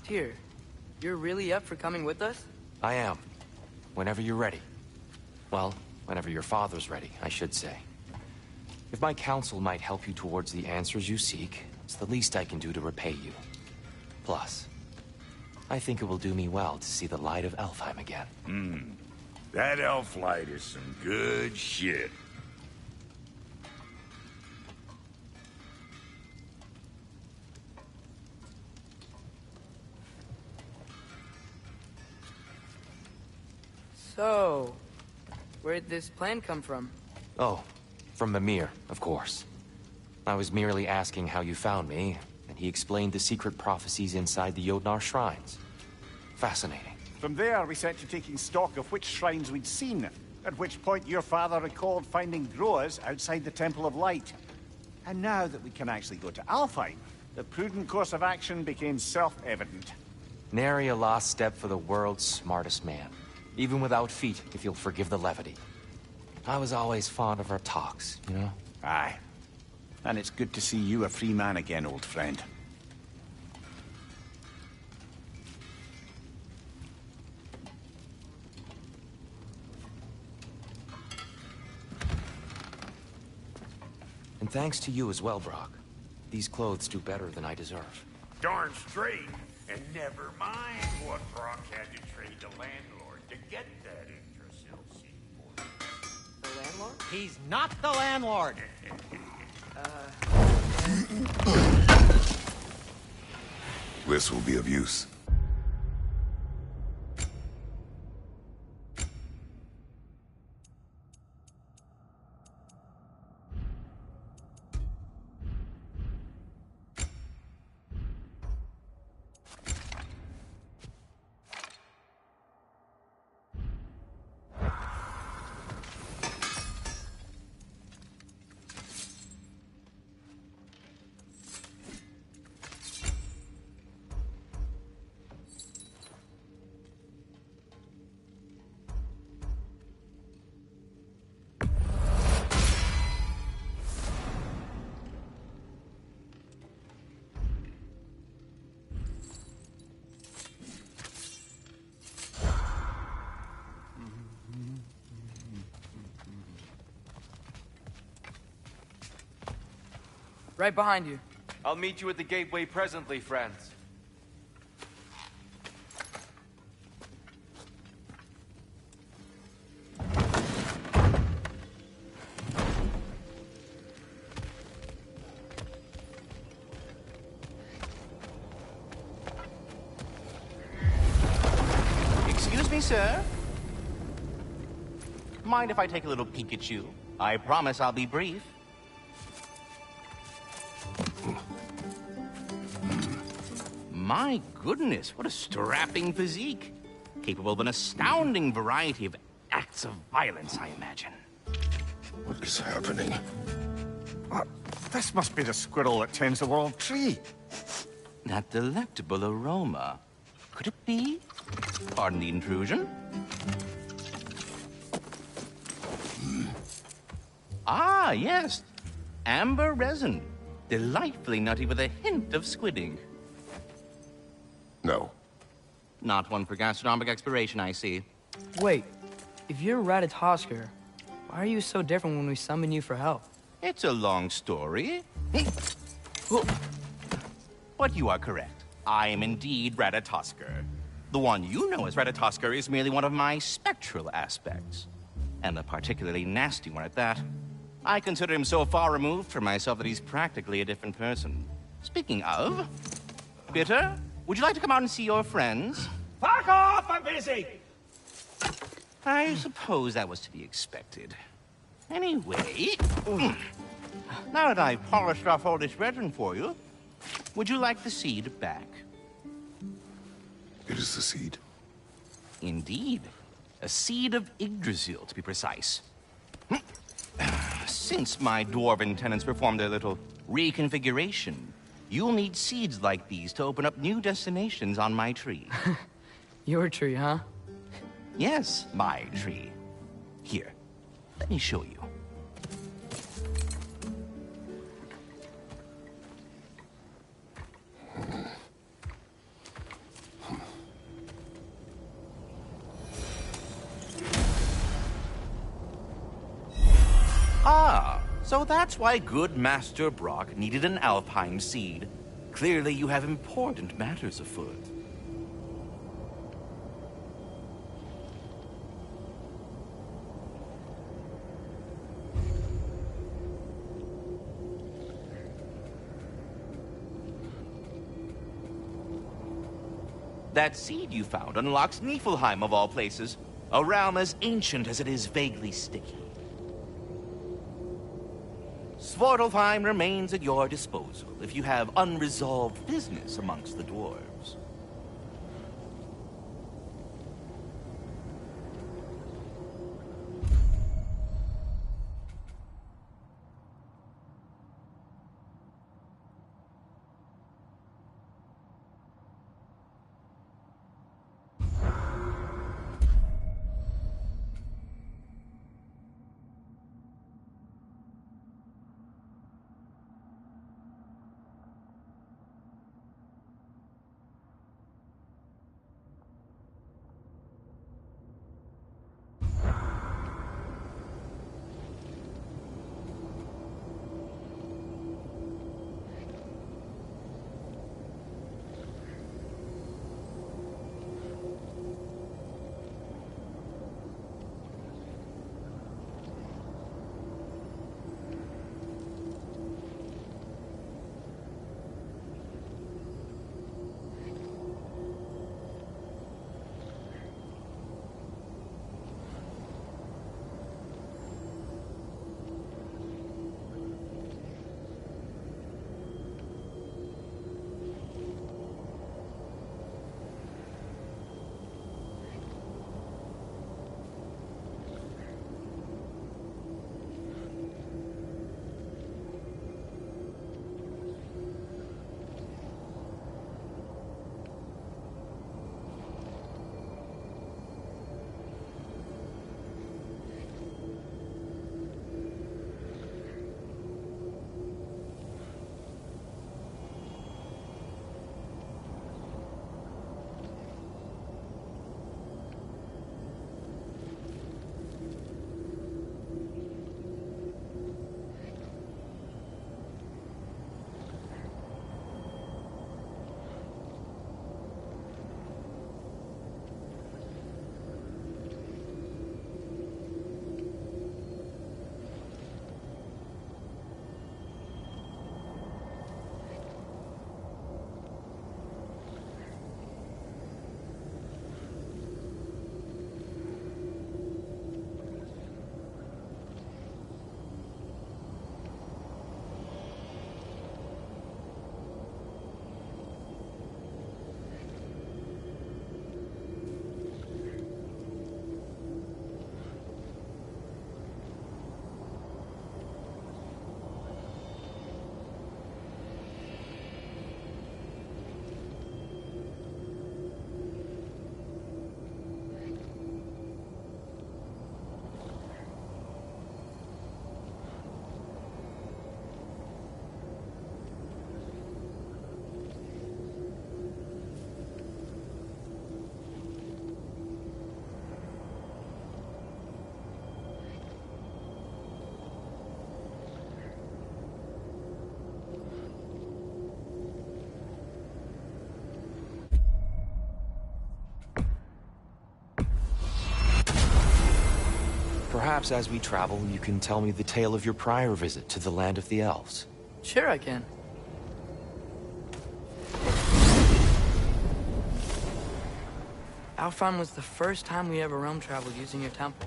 Tyr, you're really up for coming with us? I am. Whenever you're ready. Well, whenever your father's ready, I should say. If my counsel might help you towards the answers you seek, it's the least I can do to repay you. Plus, I think it will do me well to see the light of Elfheim again. That elf light is some good shit. So, where'd this plan come from? Oh, from Mimir, of course. I was merely asking how you found me, and he explained the secret prophecies inside the Jotnar shrines. Fascinating. From there, we set to taking stock of which shrines we'd seen, at which point your father recalled finding growers outside the Temple of Light. And now that we can actually go to Alfheim, the prudent course of action became self-evident. Nary a lost step for the world's smartest man. Even without feet, if you'll forgive the levity. I was always fond of our talks, you know? Aye. And it's good to see you a free man again, old friend. And thanks to you as well, Brock. These clothes do better than I deserve. Darn straight. And never mind what Brock had to trade the landlord to get that Yggdrasil seed for him. The landlord? He's not the landlord. This will be of use. Right behind you. I'll meet you at the gateway presently, friends. Excuse me, sir. Mind if I take a little peek at you? I promise I'll be brief. My goodness, what a strapping physique. Capable of an astounding variety of acts of violence, I imagine. What is happening? What? This must be the squirrel that tends the world tree. That delectable aroma. Could it be? Pardon the intrusion. Ah, yes. Amber resin. Delightfully nutty with a hint of squidding. No. Not one for gastronomic exploration, I see. Wait, if you're Ratatoskr, why are you so different when we summon you for help? It's a long story. But you are correct. I am indeed Ratatoskr. The one you know as Ratatoskr is merely one of my spectral aspects. And a particularly nasty one at that. I consider him so far removed from myself that he's practically a different person. Speaking of... Bitter, would you like to come out and see your friends? Fuck off! I'm busy! I suppose that was to be expected. Anyway... Now that I've polished off all this resin for you, would you like the seed back? It is the seed. Indeed. A seed of Yggdrasil, to be precise. Since my dwarven tenants performed their little reconfiguration, you'll need seeds like these to open up new destinations on my tree. Your tree, huh? Yes, my tree. Here, let me show you. So that's why good Master Brock needed an Alpine seed. Clearly you have important matters afoot. That seed you found unlocks Niflheim of all places, a realm as ancient as it is vaguely sticky. Svartalfheim remains at your disposal if you have unresolved business amongst the dwarves. Perhaps as we travel, you can tell me the tale of your prior visit to the land of the elves. Sure I can. Alfheim was the first time we ever realm traveled using your temple.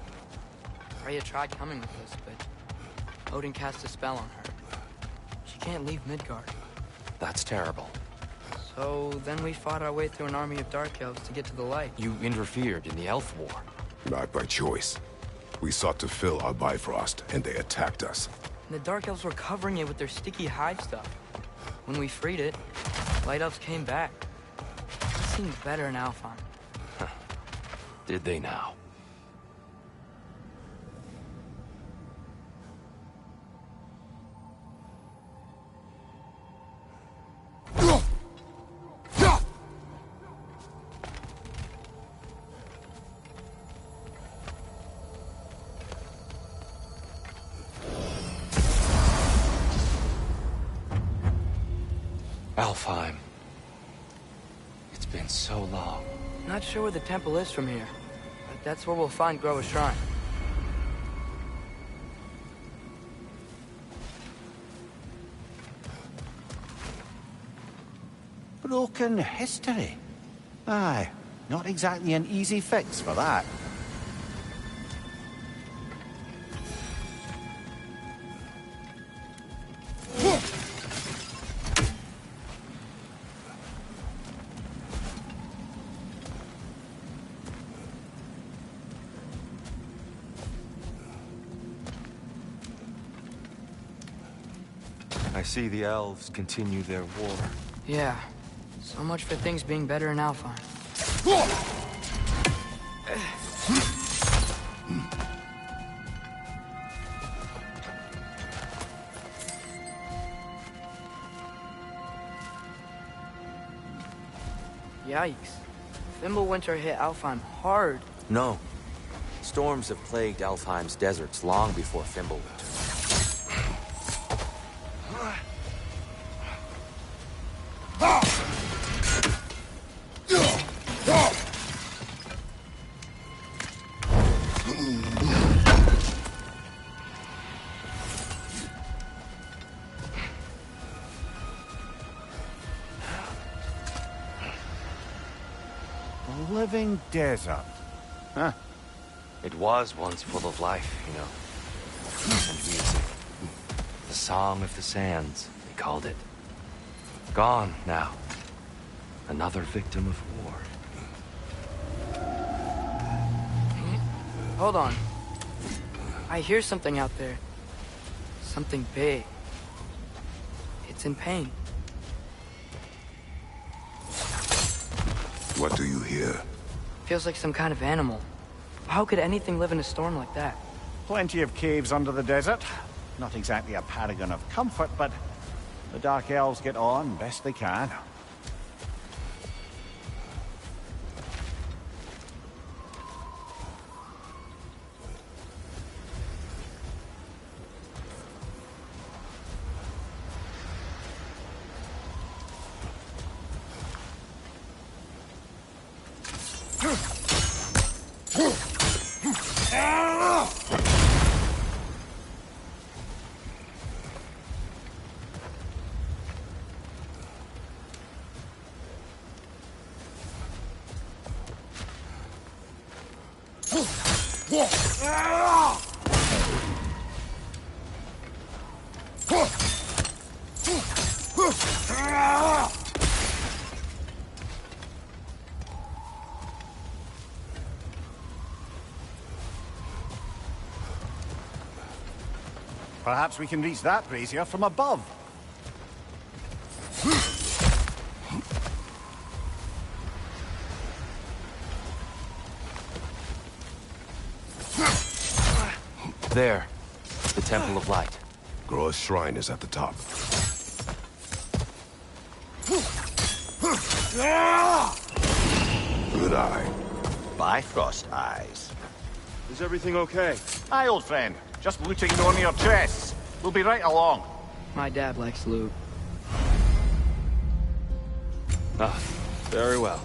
Freya tried coming with us, but Odin cast a spell on her. She can't leave Midgard. That's terrible. So then we fought our way through an army of dark elves to get to the light. You interfered in the elf war. Not by choice. We sought to fill our Bifrost, and they attacked us. And the dark elves were covering it with their sticky hive stuff. When we freed it, light elves came back. It seemed better in Alfheim. Did they now? Alfheim. It's been so long. Not sure where the temple is from here, but that's where we'll find Groa's shrine. Broken history. Aye, not exactly an easy fix for that. I see the elves continue their war. Yeah, so much for things being better in Alfheim. Yikes. Fimbulwinter hit Alfheim hard. No. Storms have plagued Alfheim's deserts long before Fimbulwinter. A living desert. Huh. It was once full of life, you know. And music. The Song of the Sands, they called it. Gone now. Another victim of war. Hold on. I hear something out there. Something big. It's in pain. What do you hear? Feels like some kind of animal. How could anything live in a storm like that? Plenty of caves under the desert. Not exactly a paragon of comfort, but the Dark Elves get on best they can. Perhaps we can reach that brazier from above. There. The Temple of Light. Groa's shrine is at the top. Good eye. Bifrost eyes. Is everything okay? Aye, old friend. Just looting on your chests. We'll be right along. My dad likes loot. Ah, very well.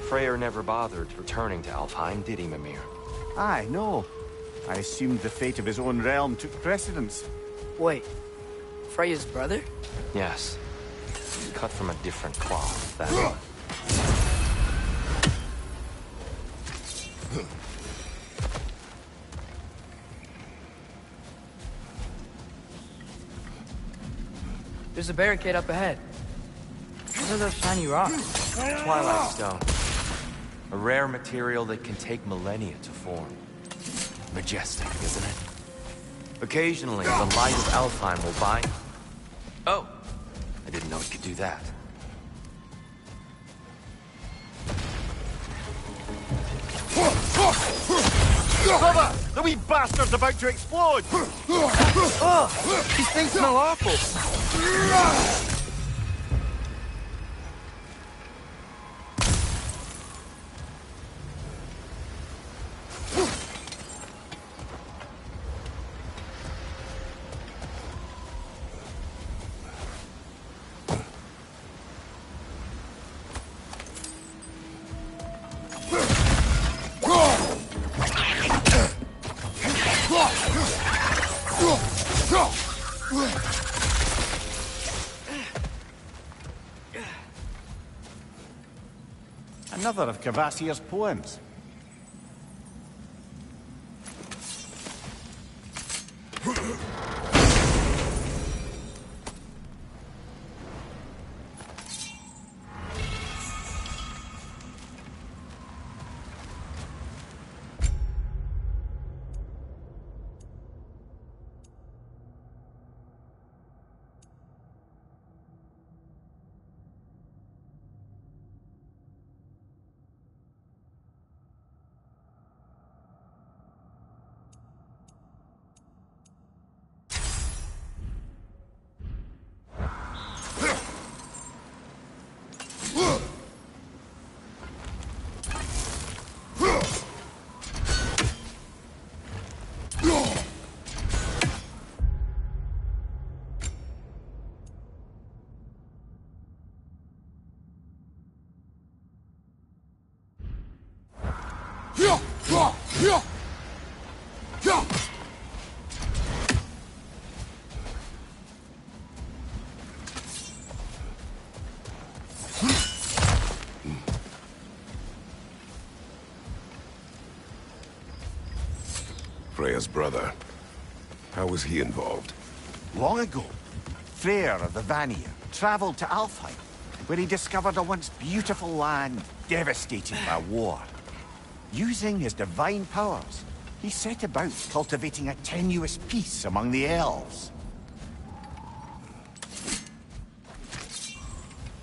Freyr never bothered returning to Alfheim, did he, Mimir? Aye, no. I assumed the fate of his own realm took precedence. Wait, Freya's brother? Yes. Cut from a different cloth, that one. There's a barricade up ahead. What are those shiny rocks? Twilight Stone. A rare material that can take millennia to form. Majestic, isn't it? Occasionally, the light of Alfheim will bind... Oh! I didn't know it could do that. Cover! The wee bastard's about to explode! Oh, these things smell awful. Another of Cavassier's poems. Freya's brother. How was he involved? Long ago, Freyr of the Vanir travelled to Alfheim, where he discovered a once beautiful land devastated by war. Using his divine powers, he set about cultivating a tenuous peace among the elves.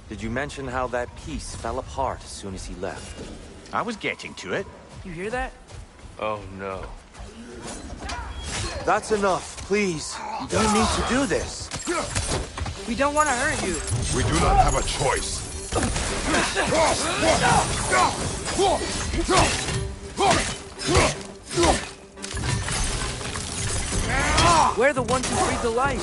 Did you mention how that piece fell apart as soon as he left? I was getting to it. You hear that? Oh no. That's enough, please. You don't need to do this. We don't want to hurt you. We do not have a choice. We're the ones who breathe the light.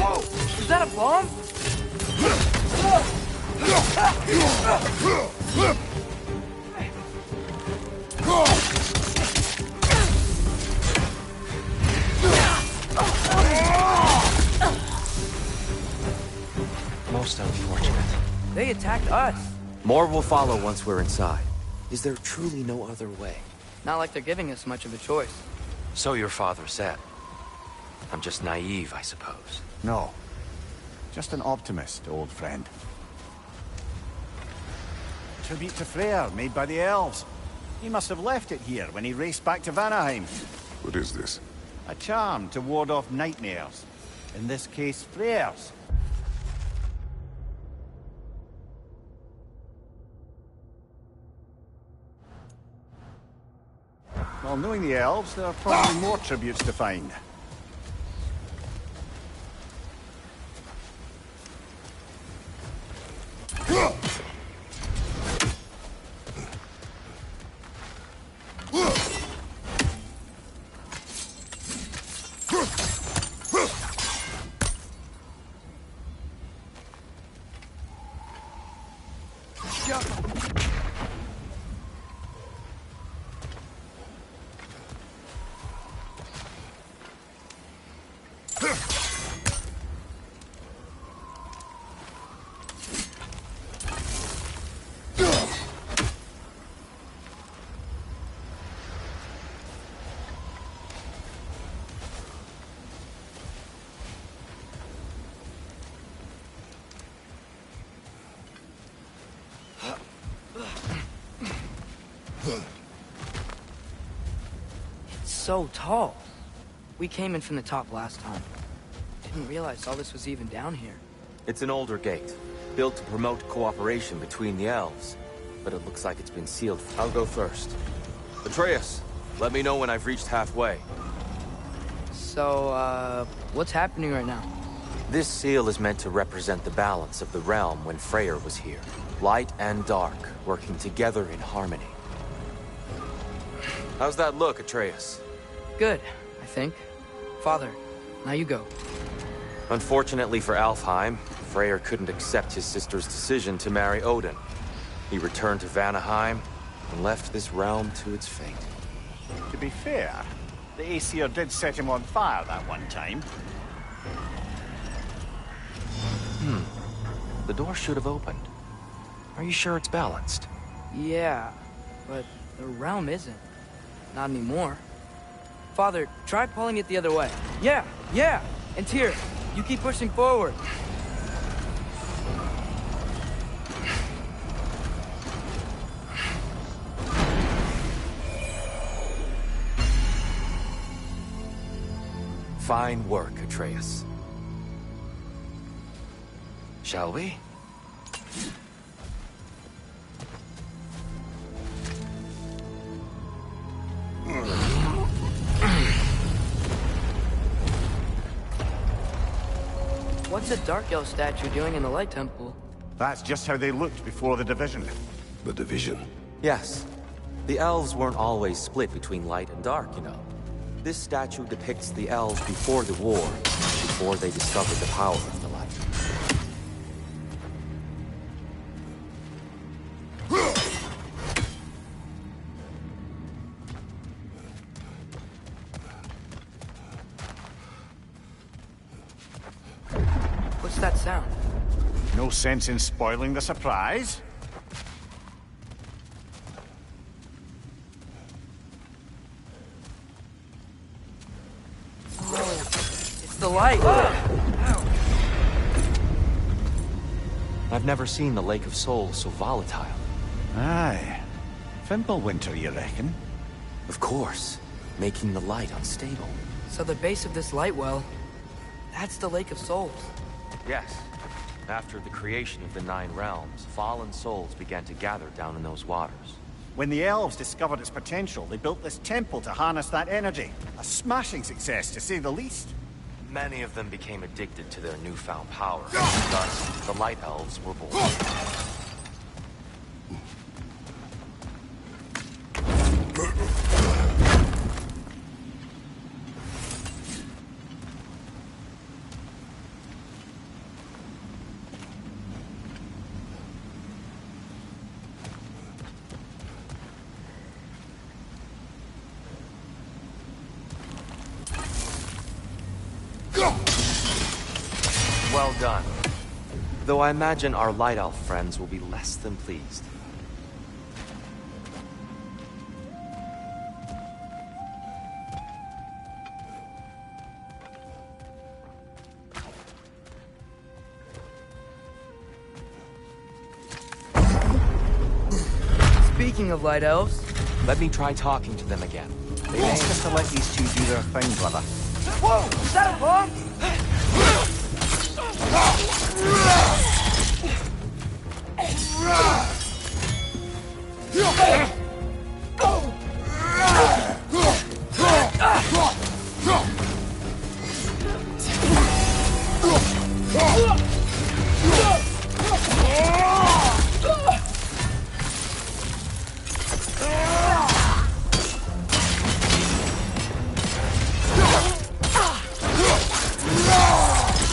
Whoa! Is that a bomb? Most unfortunate. They attacked us. More will follow once we're inside. Is there truly no other way? Not like they're giving us much of a choice. So your father said. I'm just naive, I suppose. No. Just an optimist, old friend. Tribute to Freyr, made by the elves. He must have left it here when he raced back to Vanaheim. What is this? A charm to ward off nightmares. In this case, Freyr's. Well, knowing the elves, there are probably more tributes to find. So tall. We came in from the top last time. Didn't realize all this was even down here. It's an older gate, built to promote cooperation between the elves. But it looks like it's been sealed. I'll go first. Atreus, let me know when I've reached halfway. So, what's happening right now? This seal is meant to represent the balance of the realm when Freyr was here. Light and dark, working together in harmony. How's that look, Atreus? Good, I think. Father, now you go. Unfortunately for Alfheim, Freyr couldn't accept his sister's decision to marry Odin. He returned to Vanaheim and left this realm to its fate. To be fair, the Aesir did set him on fire that one time. The door should have opened. Are you sure it's balanced? Yeah, but the realm isn't. Not anymore. Father, try pulling it the other way. Yeah! And Tyr, you keep pushing forward. Fine work, Atreus. Shall we? What's a Dark Elf statue doing in the Light Temple? That's just how they looked before the division. The division. Yes. The elves weren't always split between light and dark, you know. This statue depicts the elves before the war, before they discovered the power of the light. What's that sound? No sense in spoiling the surprise. It's the light! I've never seen the Lake of Souls so volatile. Aye. Fimbulwinter, you reckon? Of course, making the light unstable. So the base of this light well, that's the Lake of Souls. Yes. After the creation of the Nine Realms, fallen souls began to gather down in those waters. When the elves discovered its potential, they built this temple to harness that energy. A smashing success, to say the least. Many of them became addicted to their newfound power. Thus, the Light Elves were born. Well done. Though I imagine our Light Elf friends will be less than pleased. Speaking of Light Elves... Let me try talking to them again. Best just to let these two do their thing, brother. Whoa! Is that a bomb?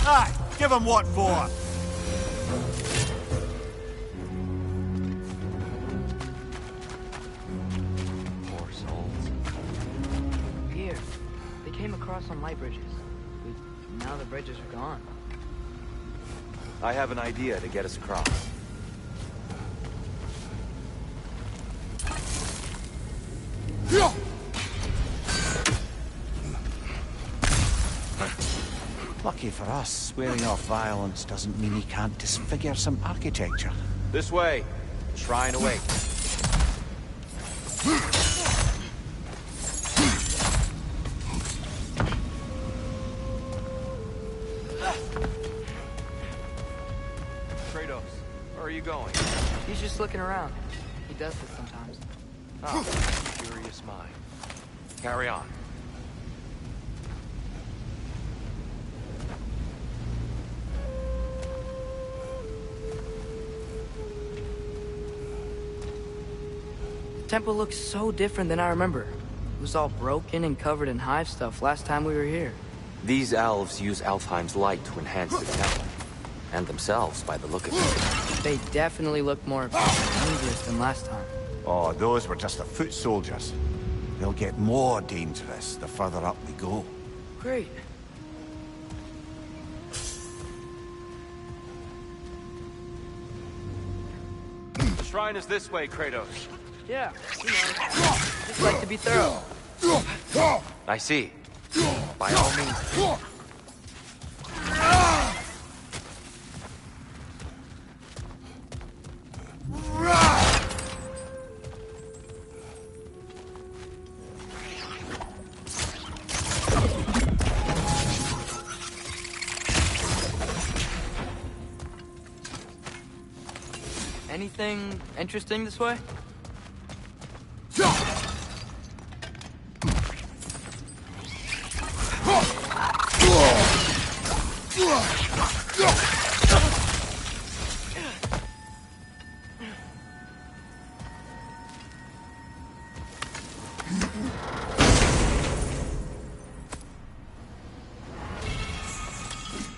Aye, give him what for. Poor souls. Here. They came across on light bridges. But now the bridges are gone. I have an idea to get us across. Lucky for us, swearing off violence doesn't mean he can't disfigure some architecture. This way. Shrine awaits. going? He's just looking around. He does this sometimes. Oh, curious mind. Carry on. The temple looks so different than I remember. It was all broken and covered in hive stuff last time we were here. These elves use Alfheim's light to enhance the temple. And themselves, by the look of it. They definitely look more dangerous than last time. Oh, those were just the foot soldiers. They'll get more dangerous the further up we go. Great. The shrine is this way, Kratos. Yeah, you know, just like to be thorough. I see. By all means. Anything interesting this way?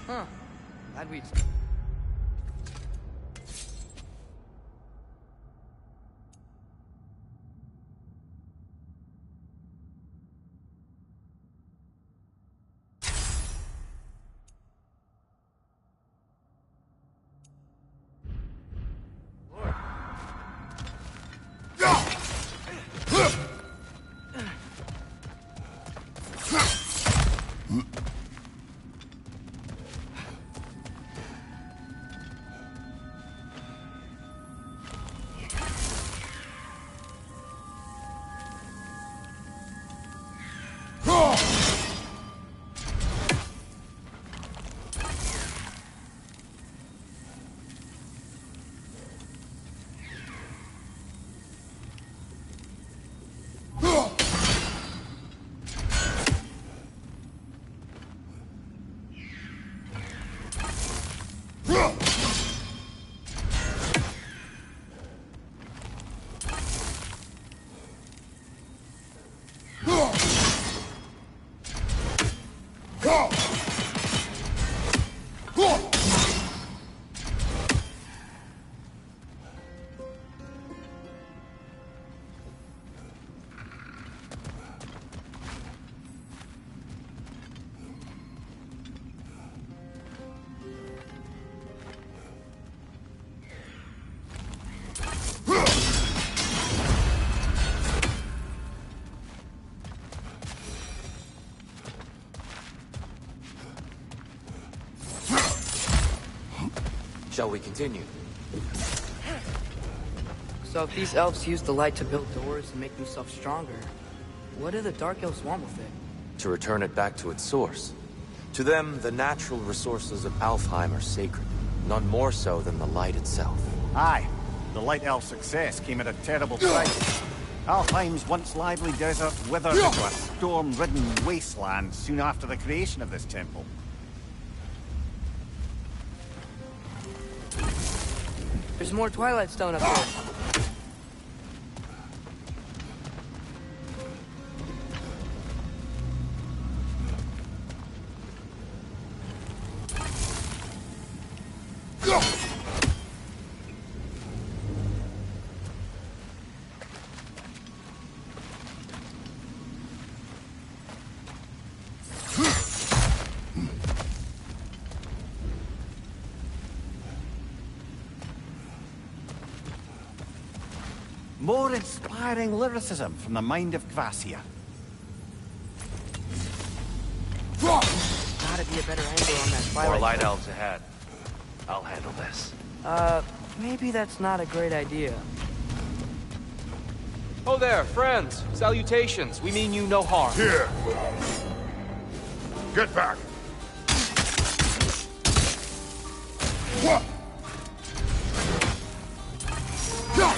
Huh. Glad we... Shall we continue? So if these elves use the light to build doors and make themselves stronger, what do the Dark Elves want with it? To return it back to its source. To them, the natural resources of Alfheim are sacred, none more so than the light itself. Aye, the Light Elf success came at a terrible price. Alfheim's once lively desert withered into a storm-ridden wasteland soon after the creation of this temple. There's more Twilight Stone up there. More inspiring lyricism from the mind of Kvasia. Gotta be a better angle on that Twilight More light Stone. elves ahead. I'll handle this. Maybe that's not a great idea. Oh there, friends. Salutations. We mean you no harm. Here! Get back! What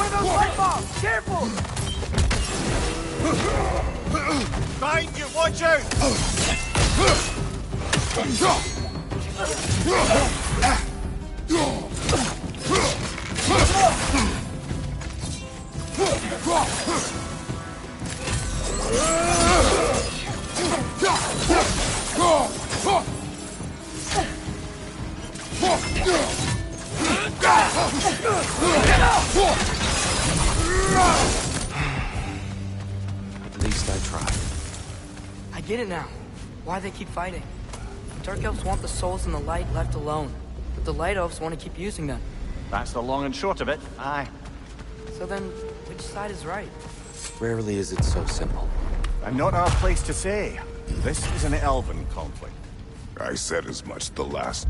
are those light bulbs? Careful! Behind you, watch out! At least I tried. I get it now. Why they keep fighting. Dark elves want the souls in the light left alone, but the light elves want to keep using them. That's the long and short of it, aye. So then, which side is right? Rarely is it so simple. And not our place to say. This is an elven conflict. I said as much the last.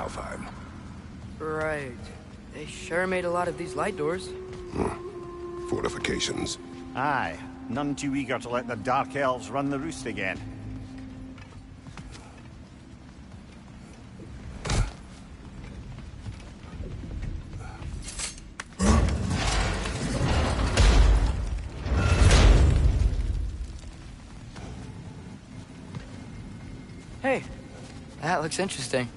Alfheim. Right. They sure made a lot of these light doors. Fortifications. Aye, none too eager to let the Dark Elves run the roost again. Hey, that looks interesting.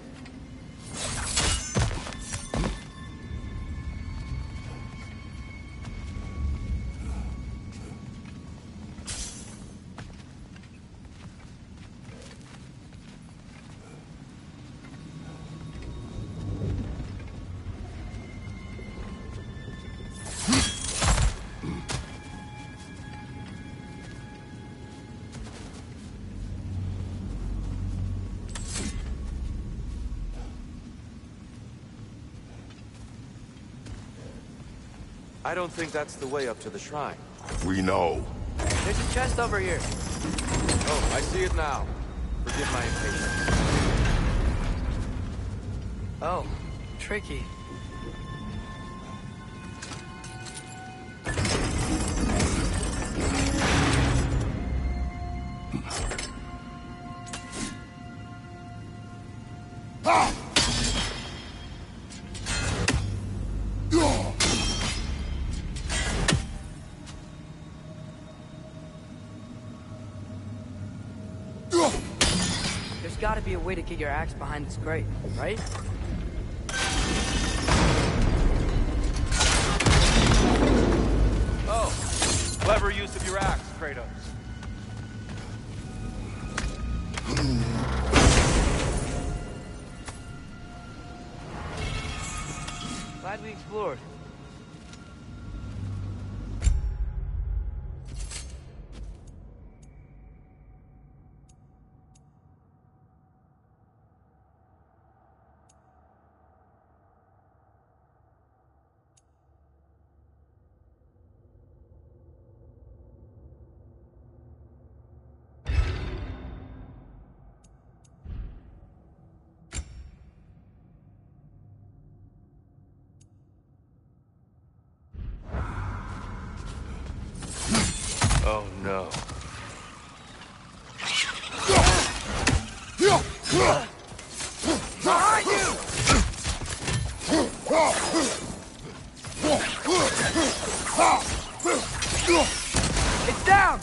I don't think that's the way up to the shrine. We know. There's a chest over here. Oh, I see it now. Forgive my impatience. Oh, tricky. There's gotta be a way to get your axe behind this grate, right? Oh, clever use of your axe, Kratos. Glad we explored. Oh no. Behind you! It's down!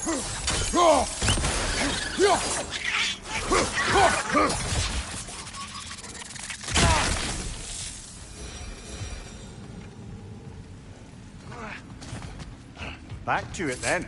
Back to it then.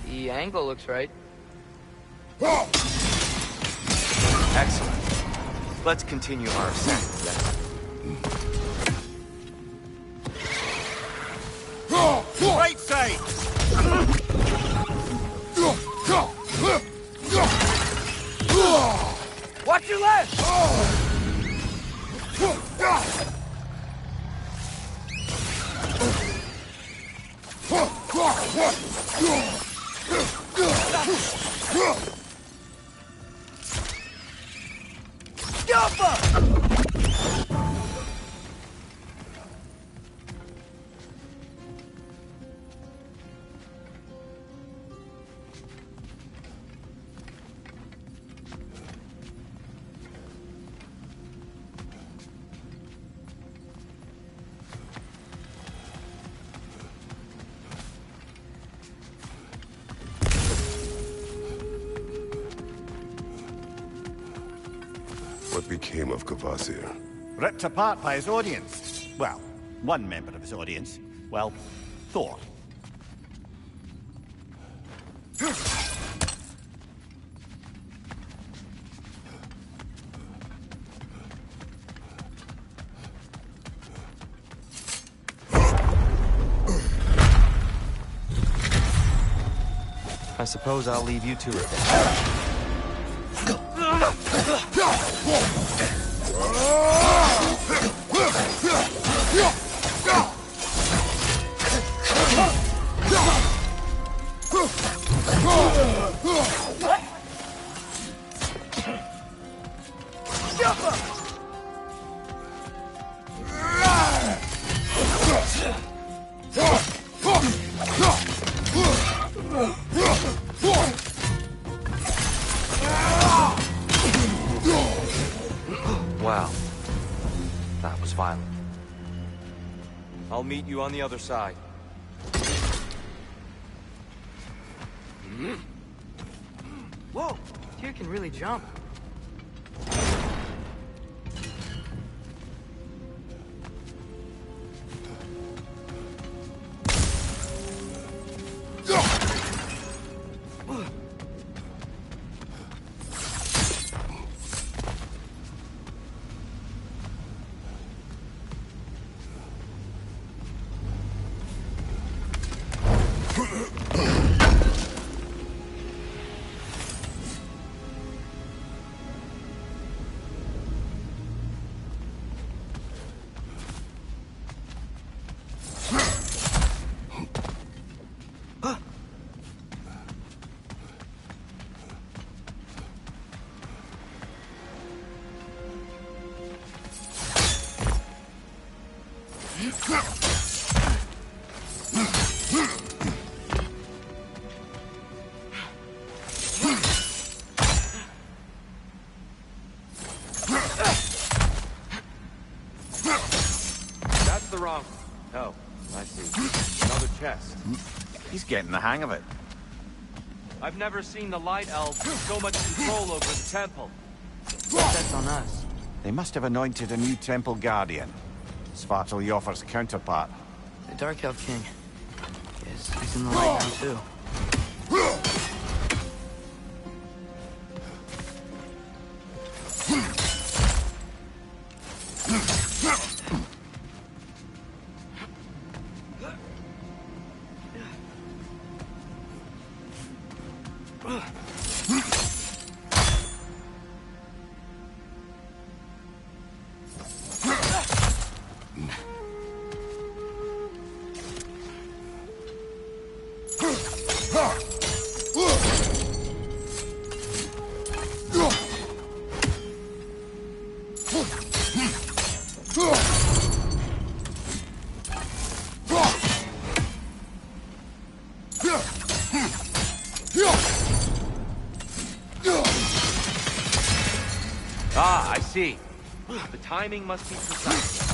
The angle looks right. Excellent. Let's continue our ascent then. Right side! Watch your left! Jump! What became of Kvasir? Ripped apart by his audience. Well, one member of his audience. Well, Thor. I suppose I'll leave you to it. Wow. That was violent. I'll meet you on the other side. Whoa, Tyr can really jump. That's the wrong... Oh, I see. Another chest. He's getting the hang of it. I've never seen the Light Elves with so much control over the temple. That's on us. They must have anointed a new temple guardian. Svartal Joffer's counterpart. The Dark Elf King. Yes, he's in the light now, too. Ah, I see. The timing must be precise.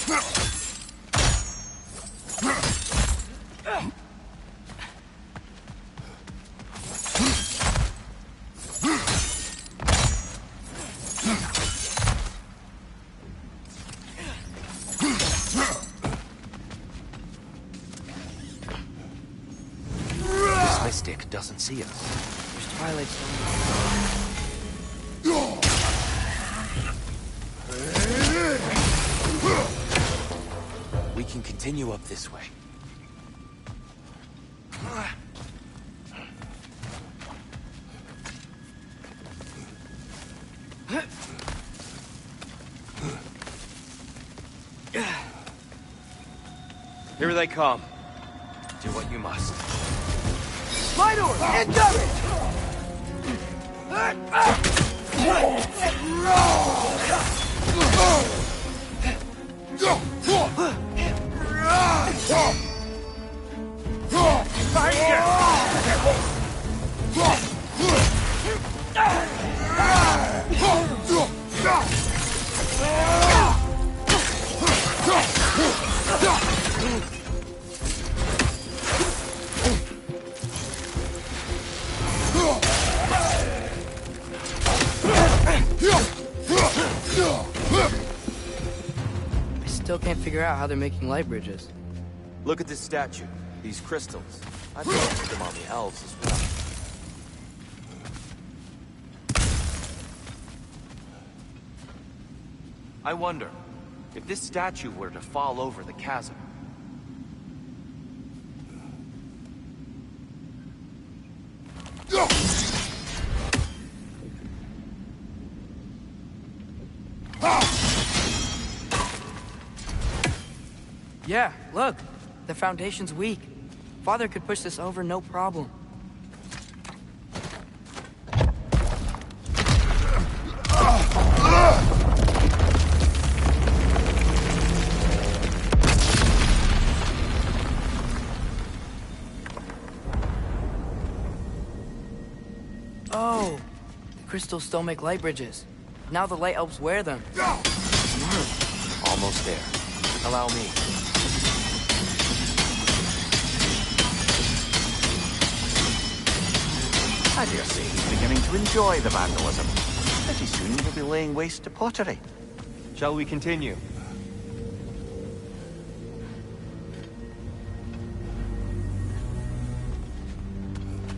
This mystic doesn't see us. There's Twilight Stone. We can continue up this way. Here they come. Do what you must. Minor! Incoming! I still can't figure out how they're making light bridges. Look at this statue. These crystals. I'd love to put them on the elves as well. I wonder, if this statue were to fall over the chasm, Yeah, look. The foundation's weak. Father could push this over no problem. Oh, the crystals still make light bridges. Now the light elves wear them. almost there. Allow me. I dare say he's beginning to enjoy the vandalism. Pretty soon he'll be laying waste to pottery. Shall we continue?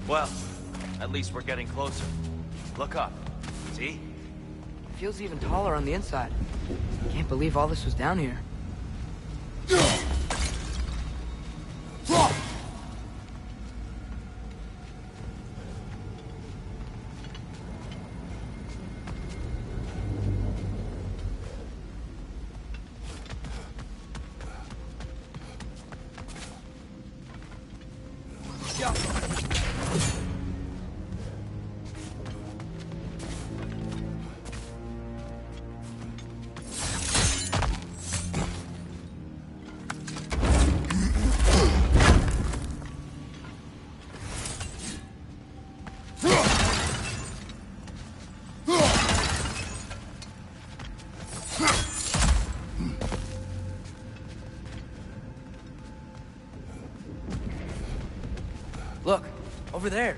Well, at least we're getting closer. Look up. See? It feels even taller on the inside. Can't believe all this was down here. Look, over there.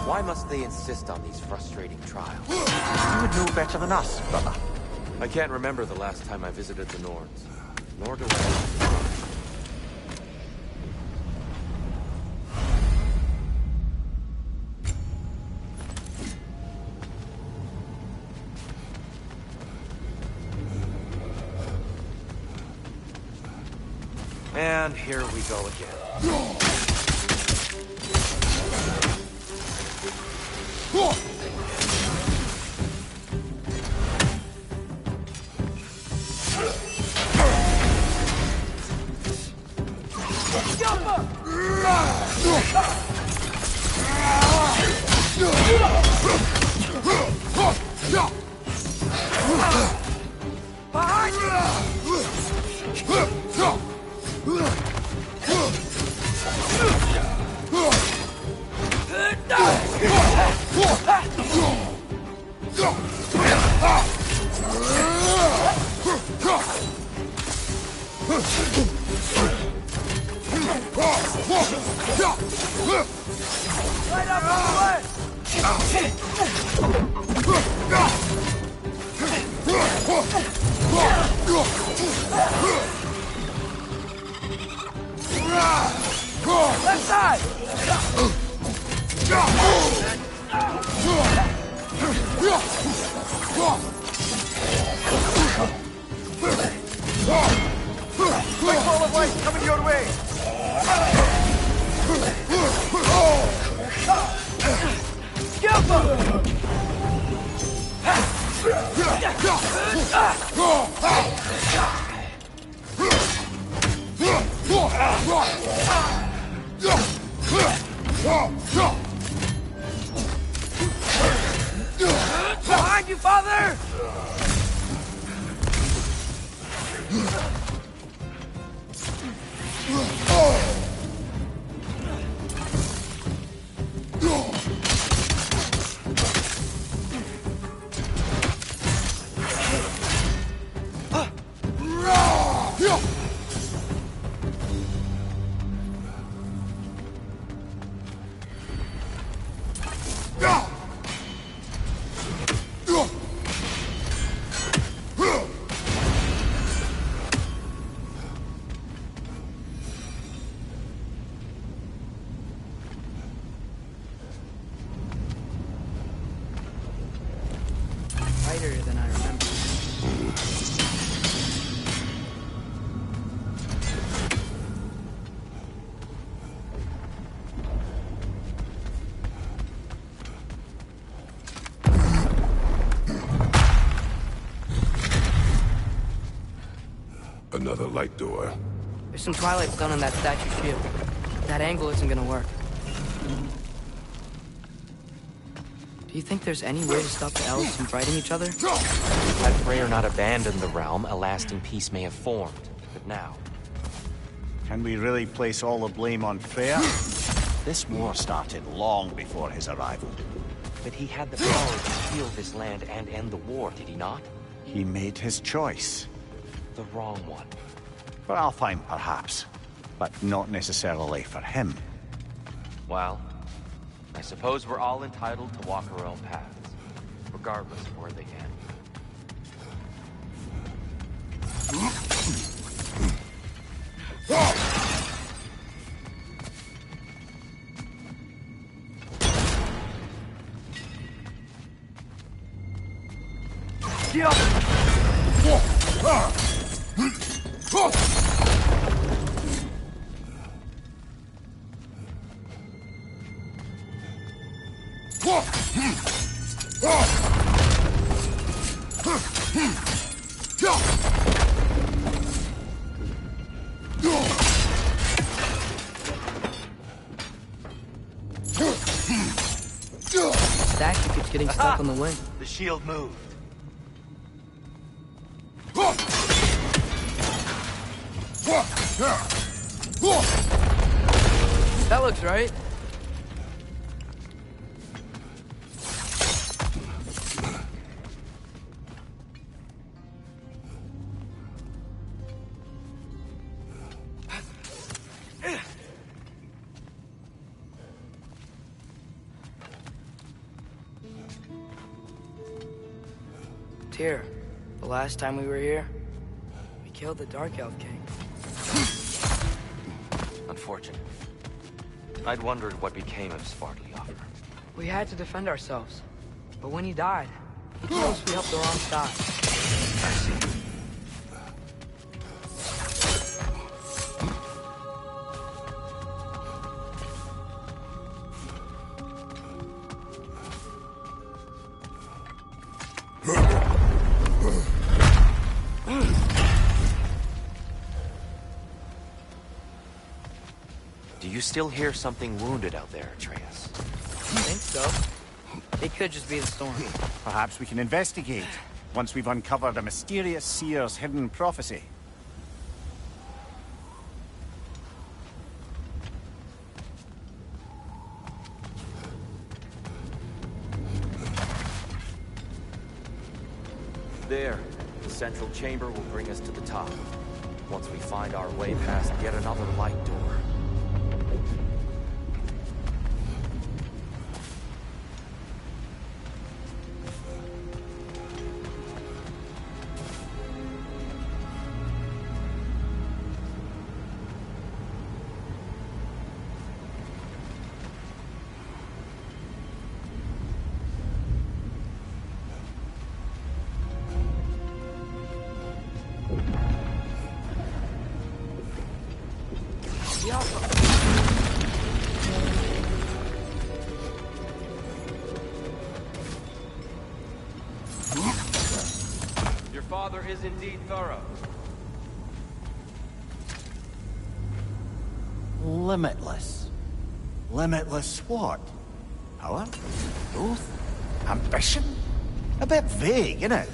Why must they insist on these frustrating trials? You would know better than us, brother. I can't remember the last time I visited the Nords. Nor do I. And here we go again. Behind you! Light up on the way! Left side! Big ball of light coming your way! Skillful! Behind you, father! Tighter than I remember. Another light door. There's some twilight stone on that statue shield. That angle isn't gonna work. Do you think there's any way to stop the elves from fighting each other? Had Freyr not abandoned the realm, a lasting peace may have formed. But now, Can we really place all the blame on Freya? This war started long before his arrival. but he had the power to heal this land and end the war, did he not? He made his choice. The wrong one. For Alfheim, perhaps. But not necessarily for him. Well, I suppose we're all entitled to walk our own paths, regardless of where they end. Statue keeps getting stuck on the wing. The shield moved. That looks right. Tyr, the last time we were here, we killed the Dark Elf King. Unfortunate. I'd wondered what became of Svartalfheim. We had to defend ourselves. But when he died, he told us we helped the wrong side. I see. Do you still hear something wounded out there, Atreus? I think so. It could just be the storm. Perhaps we can investigate, once we've uncovered a mysterious seer's hidden prophecy. There. The central chamber will bring us to the top. Once we find our way past yet another light door. Your father is indeed thorough. Limitless. Limitless what? Power? Growth? Ambition? A bit vague, isn't it?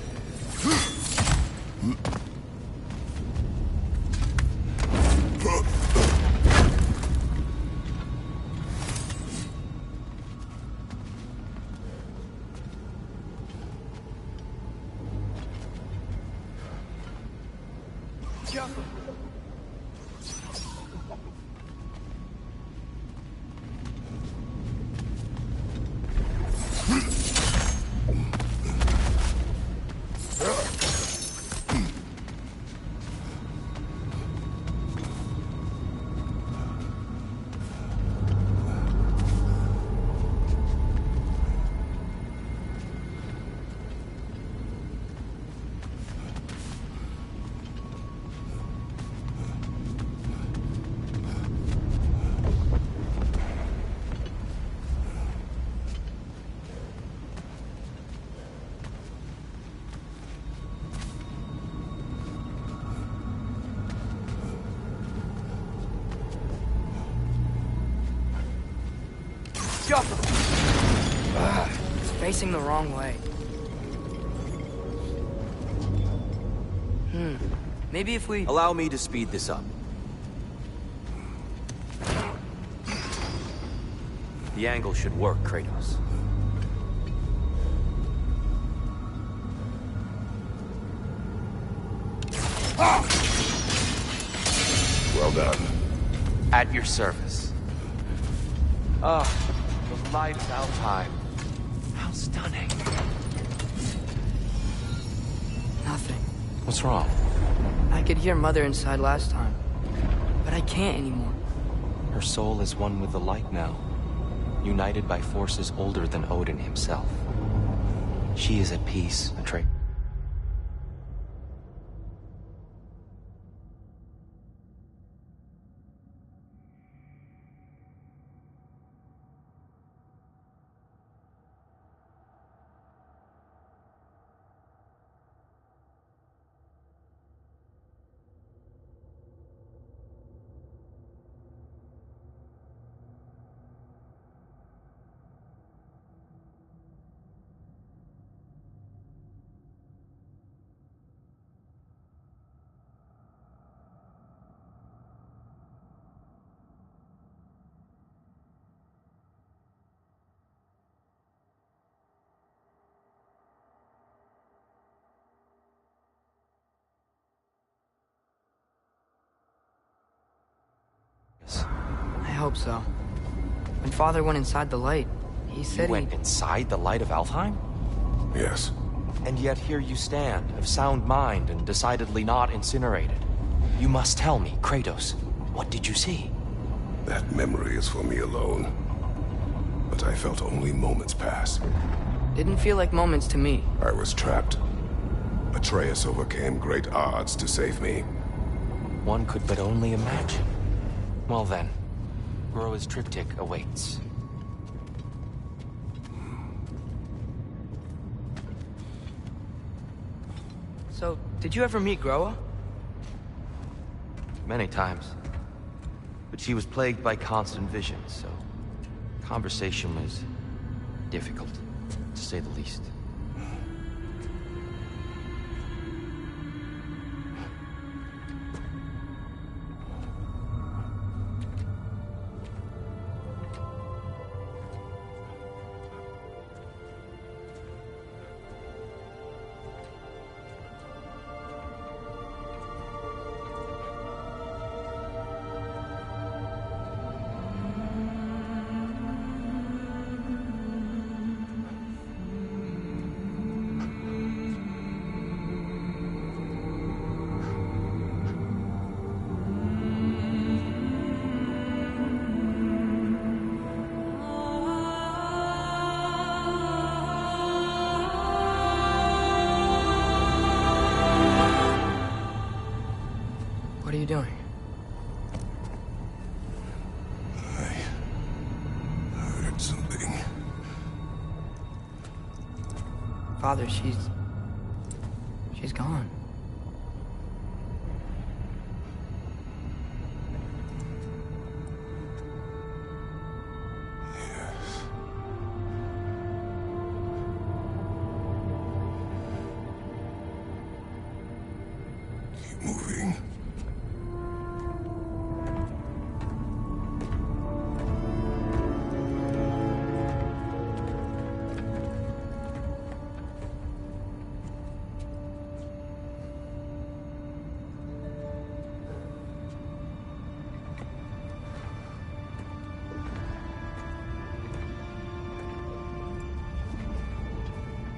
It's facing the wrong way. Maybe if we... Allow me to speed this up. The angle should work, Kratos. Well done. At your service. Ah, the light of Alfheim. How stunning. Nothing. What's wrong? I could hear Mother inside last time, but I can't anymore. Her soul is one with the light now, united by forces older than Odin himself. She is at peace, Atreus. I hope so. When Father went inside the light, he said You went inside the light of Alfheim? Yes. And yet here you stand, of sound mind and decidedly not incinerated. You must tell me, Kratos, what did you see? That memory is for me alone. But I felt only moments pass. Didn't feel like moments to me. I was trapped. Atreus overcame great odds to save me. One could but only imagine. Well then, Groa's triptych awaits. So, did you ever meet Groa? Many times. But she was plagued by constant visions, so conversation was difficult, to say the least. you doing? I heard something. Father, she's gone. Keep moving.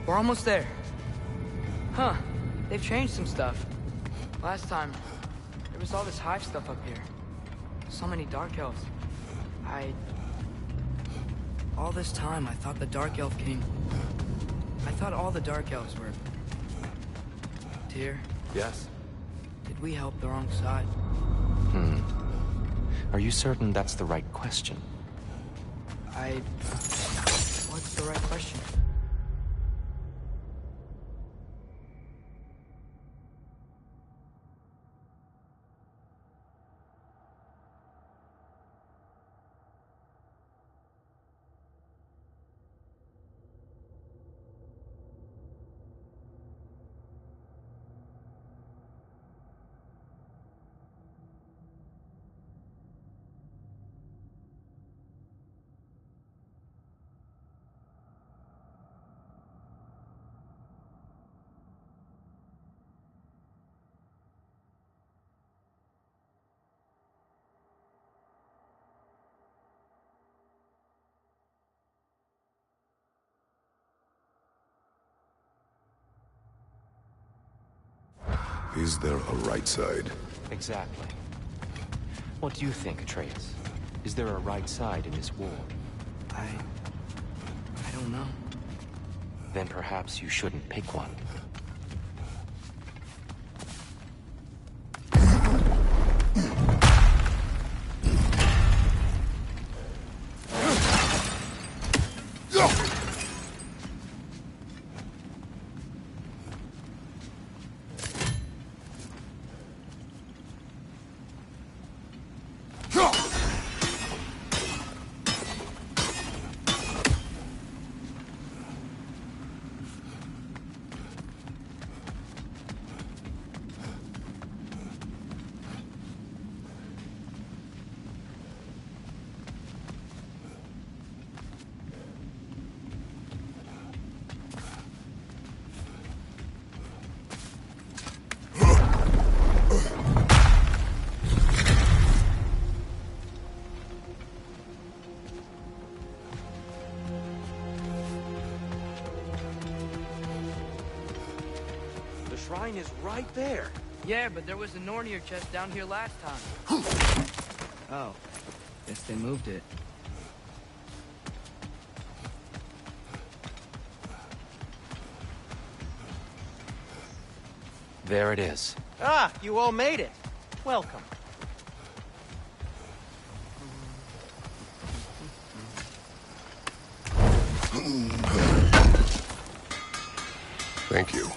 We're almost there. Huh. They've changed some stuff. Last time, there was all this hive stuff up here. So many Dark Elves. All this time, I thought the Dark Elf King... I thought all the Dark Elves were... Tyr, Yes? did we help the wrong side? Are you certain that's the right question? What's the right question? Is there a right side? Exactly. What do you think, Atreus? Is there a right side in this war? I don't know. Then perhaps you shouldn't pick one. The shrine is right there. Yeah, but there was a Nornir chest down here last time. Oh, guess they moved it. There it is. Ah, you all made it. Welcome. Thank you.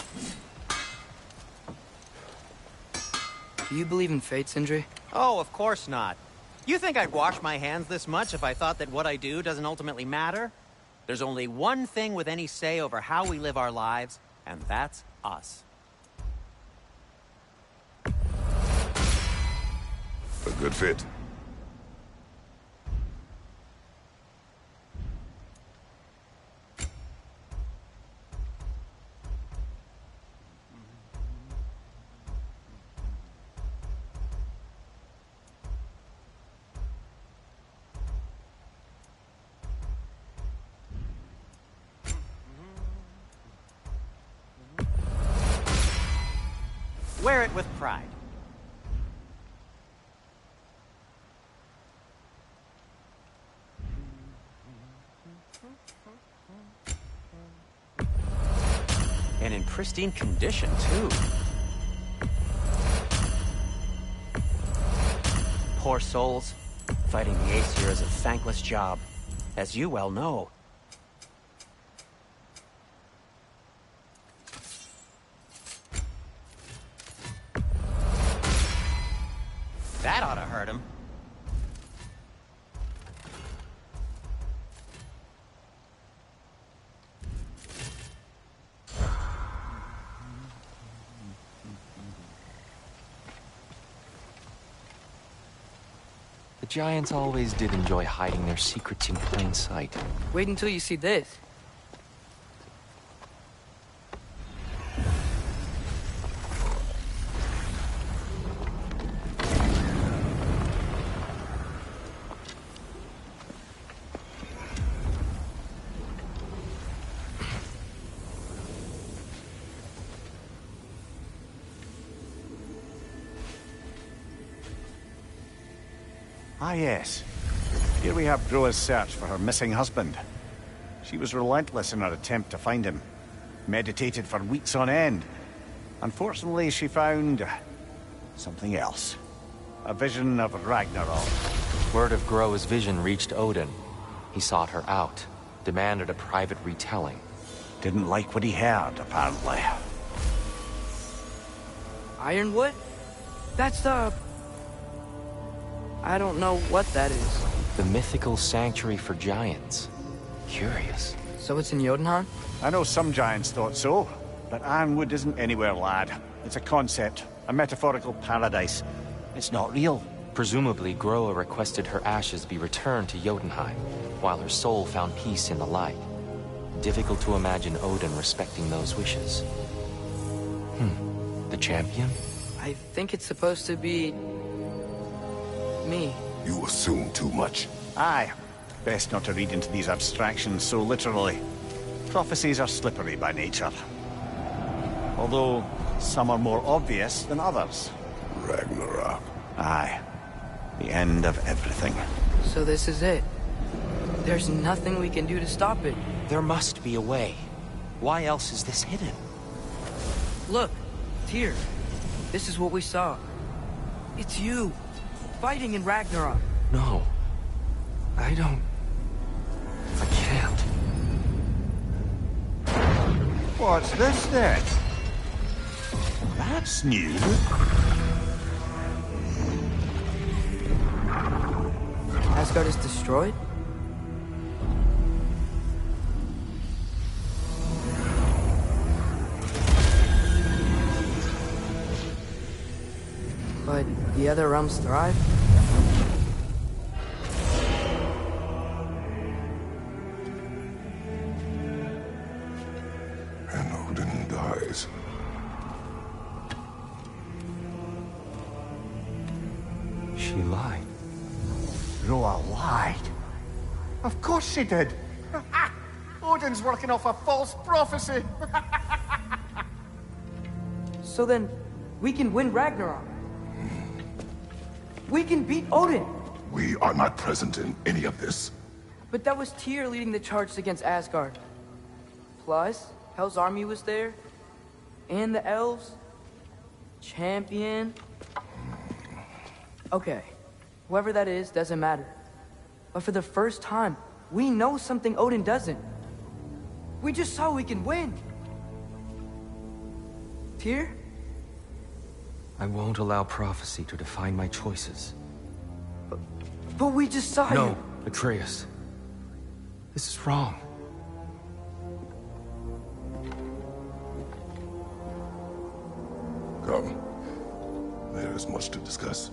Do you believe in fate, Sindri? Oh, of course not. You think I'd wash my hands this much if I thought that what I do doesn't ultimately matter? There's only one thing with any say over how we live our lives, and that's us. A good fit. Wear it with pride. And in pristine condition, too. poor souls. Fighting the Aesir is a thankless job, as you well know. That ought to hurt him. The Giants always did enjoy hiding their secrets in plain sight. Wait until you see this. Ah, yes. Here we have Groa's search for her missing husband. She was relentless in her attempt to find him. Meditated for weeks on end. Unfortunately, she found something else. A vision of Ragnarok. Word of Groa's vision reached Odin. He sought her out, demanded a private retelling. Didn't like what he heard, apparently. Ironwood? That's the... I don't know what that is. The mythical sanctuary for giants. Curious. So it's in Jotunheim? I know some giants thought so, but Ironwood isn't anywhere, lad. It's a concept, a metaphorical paradise. It's not real. Presumably, Groa requested her ashes be returned to Jotunheim, while her soul found peace in the light. Difficult to imagine Odin respecting those wishes. The champion? I think it's supposed to be... me. You assume too much. Aye. Best not to read into these abstractions so literally. Prophecies are slippery by nature. Although, some are more obvious than others. Ragnarok. Aye. The end of everything. So this is it. There's nothing we can do to stop it. There must be a way. Why else is this hidden? Look, Tyr. This is what we saw. It's you. Fighting in Ragnarok. No. I don't... I can't. What's this then? That's new. Asgard is destroyed? But the other realms thrive? And Odin dies. She lied. Groa lied. Of course she did. Odin's working off a false prophecy. So then, we can win Ragnarok. We can beat Odin. We are not present in any of this. But that was Tyr leading the charge against Asgard. Plus, Hell's army was there. And the elves. Champion. Okay. Whoever that is, doesn't matter. But for the first time, we know something Odin doesn't. We just saw we can win. Tyr? I won't allow prophecy to define my choices. But we just saw No, you. Atreus. This is wrong. Come. There is much to discuss.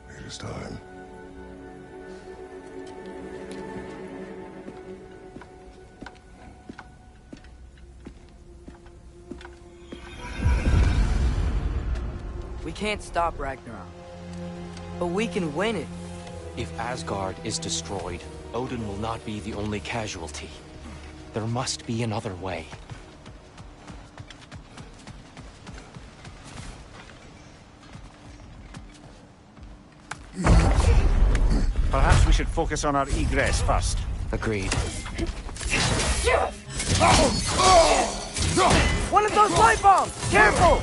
It is time. We can't stop Ragnarok. But we can win it. If Asgard is destroyed, Odin will not be the only casualty. There must be another way. Perhaps we should focus on our egress first. Agreed. One of those light bulbs! Careful!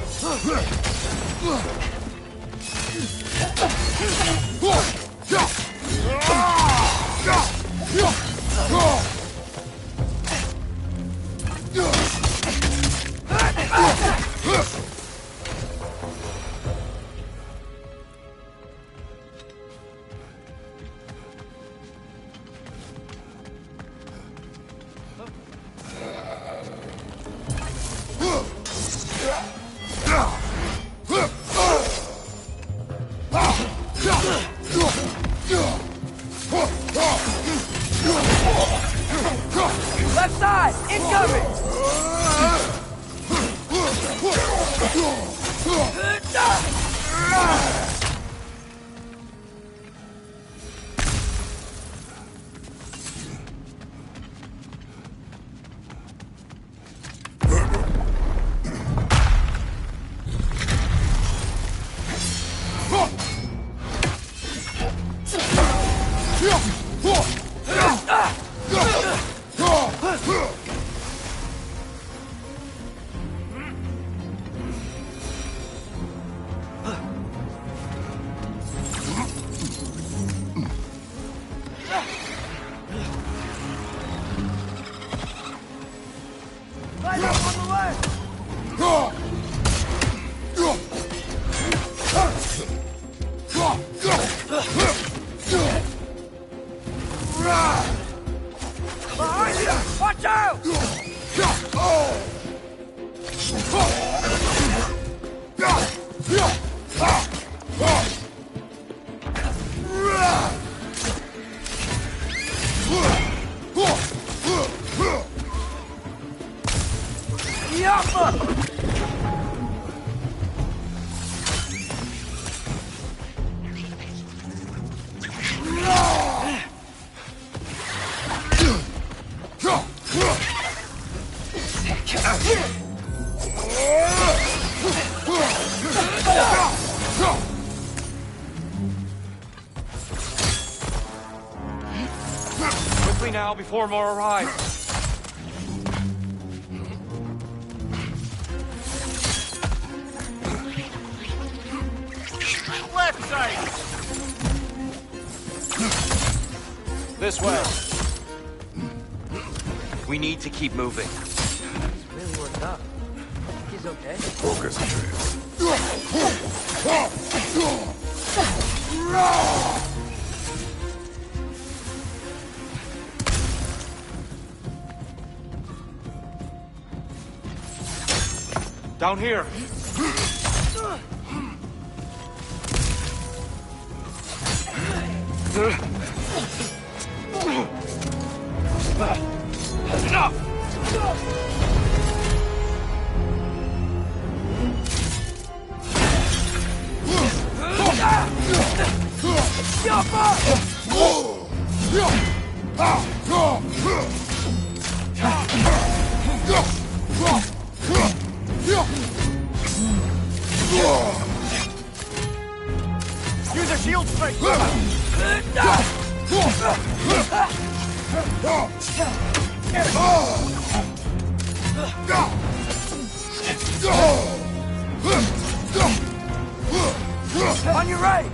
Left side! Incoming! Light up on the left! Behind you! Watch out! Yappa! Quickly now, before more arrive. Left side! This way. We need to keep moving. It's really worked up. He's okay. Focus, Atreus. Down here. Use a shield strike! On your right!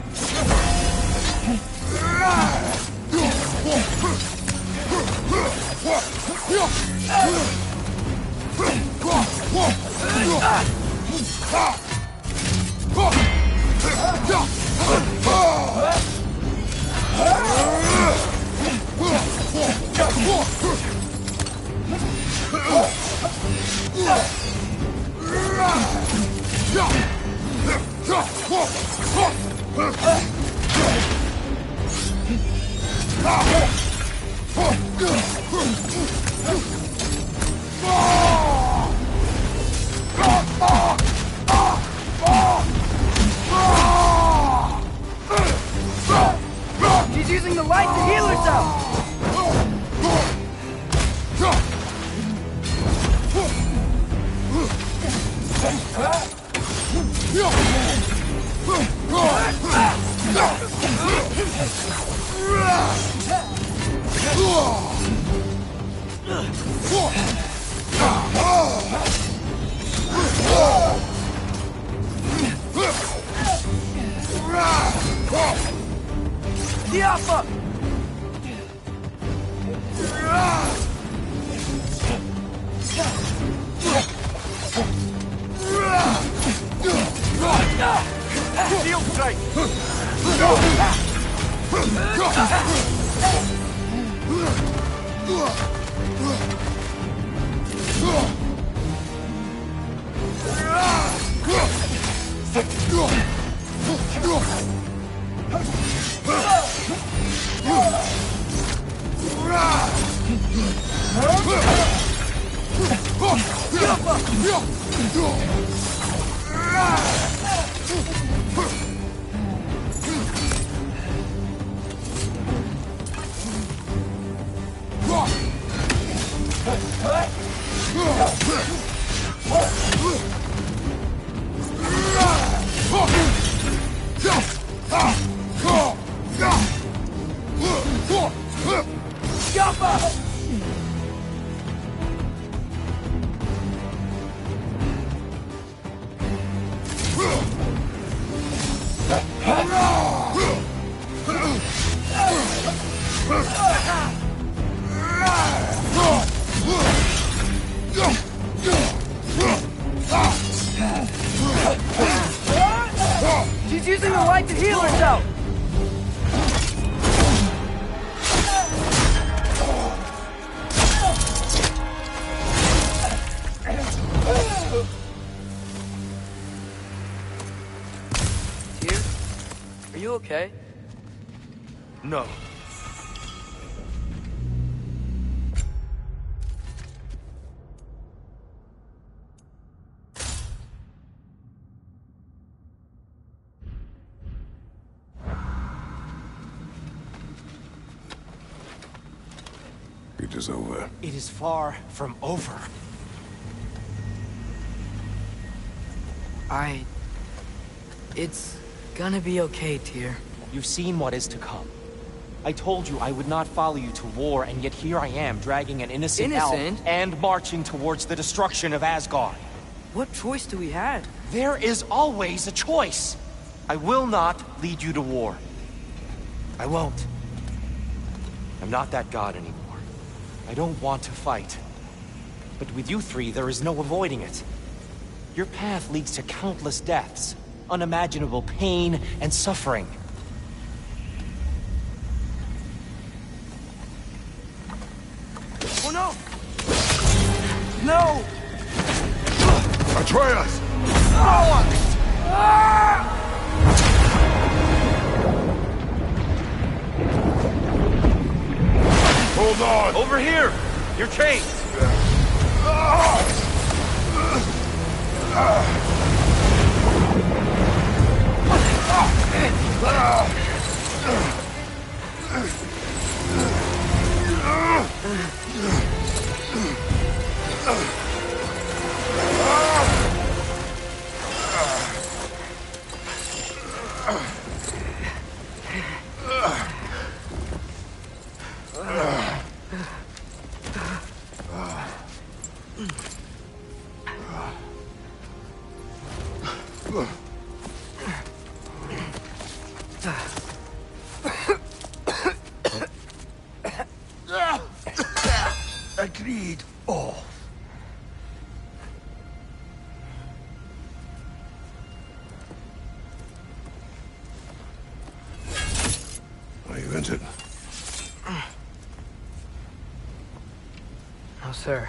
She's using the light to heal herself! She's using the light to heal herself! Tear? Are you okay? No. It is over. It is far from over. It's gonna be okay, Tear. You've seen what is to come. I told you I would not follow you to war, and yet here I am, dragging an innocent elf and marching towards the destruction of Asgard. What choice do we have? There is always a choice. I will not lead you to war. I won't. I'm not that god anymore. I don't want to fight. But with you three, there is no avoiding it. Your path leads to countless deaths, unimaginable pain and suffering. Oh no! No! Atreus! Hold on! Over here! You're chained! Agreed. Oh. Are you entered? No, sir.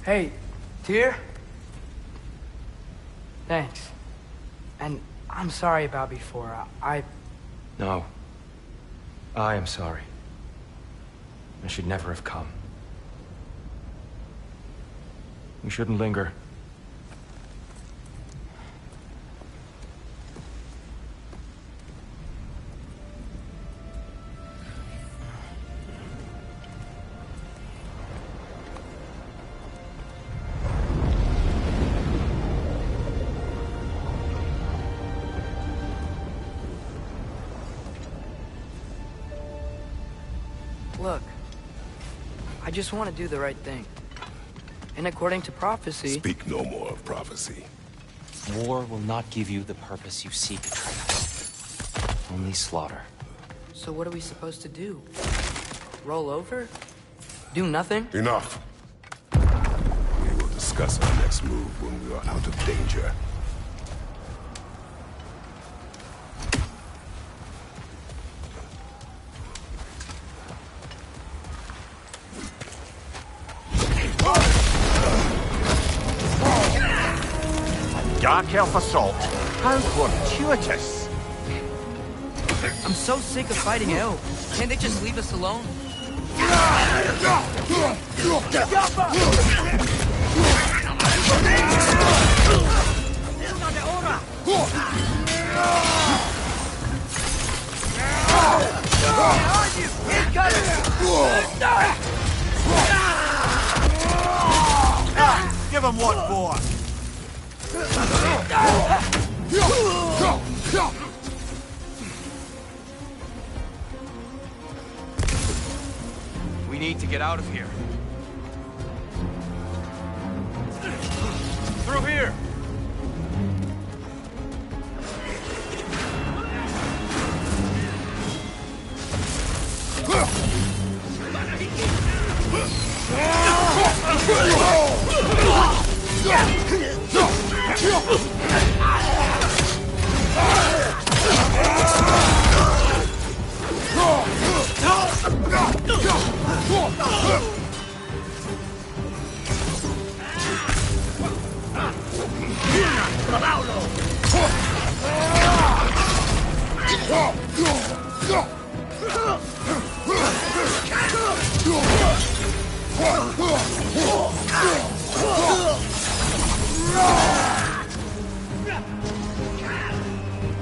Hey, Tear? Thanks. And I'm sorry about before. No. I am sorry. I should never have come. We shouldn't linger. Look, I just want to do the right thing. And according to prophecy... Speak no more of prophecy. War will not give you the purpose you seek, Atreus. Only slaughter. So what are we supposed to do? Roll over? Do nothing? Enough. We will discuss our next move when we are out of danger. Dark Elf assault. How fortuitous. I'm so sick of fighting elves. Can't they just leave us alone? Give him what for! We need to get out of here. Through here!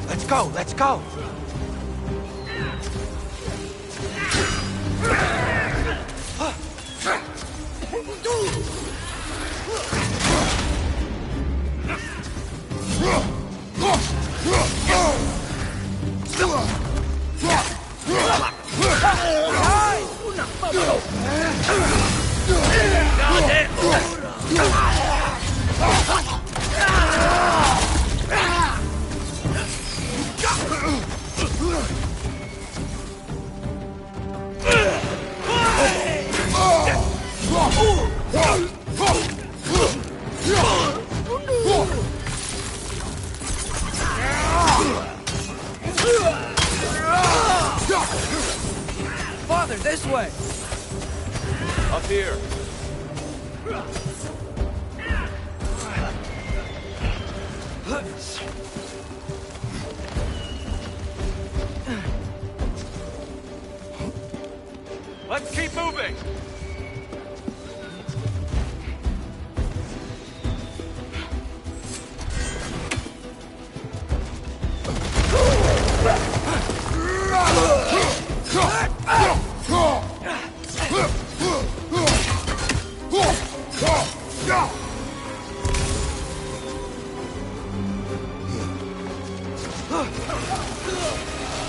Let's go, let's go! Father, this way! Up here. Let's keep moving!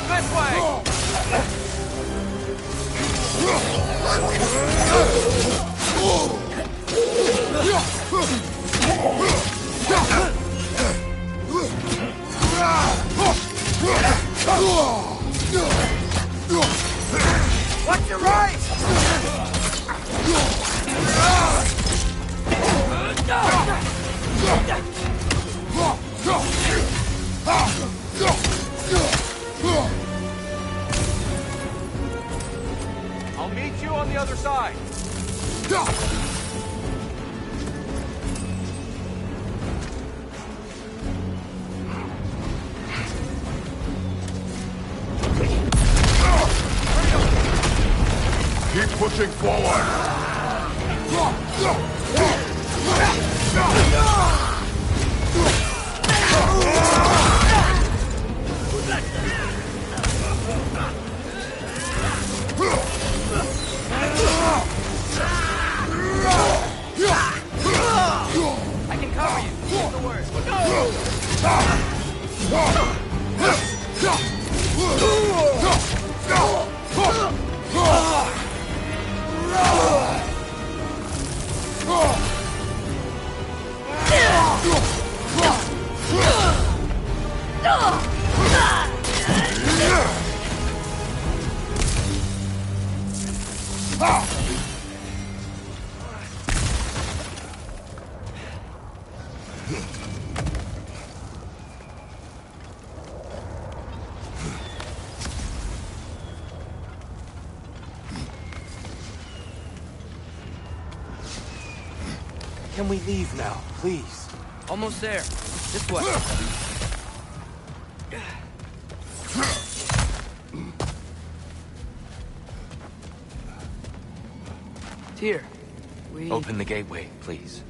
This way! Watch your right! I'll meet you on the other side. Keep pushing forward! I can cover you. Here's the word. Can we leave now, please? Almost there. This way. Tyr, we... Open the gateway, please.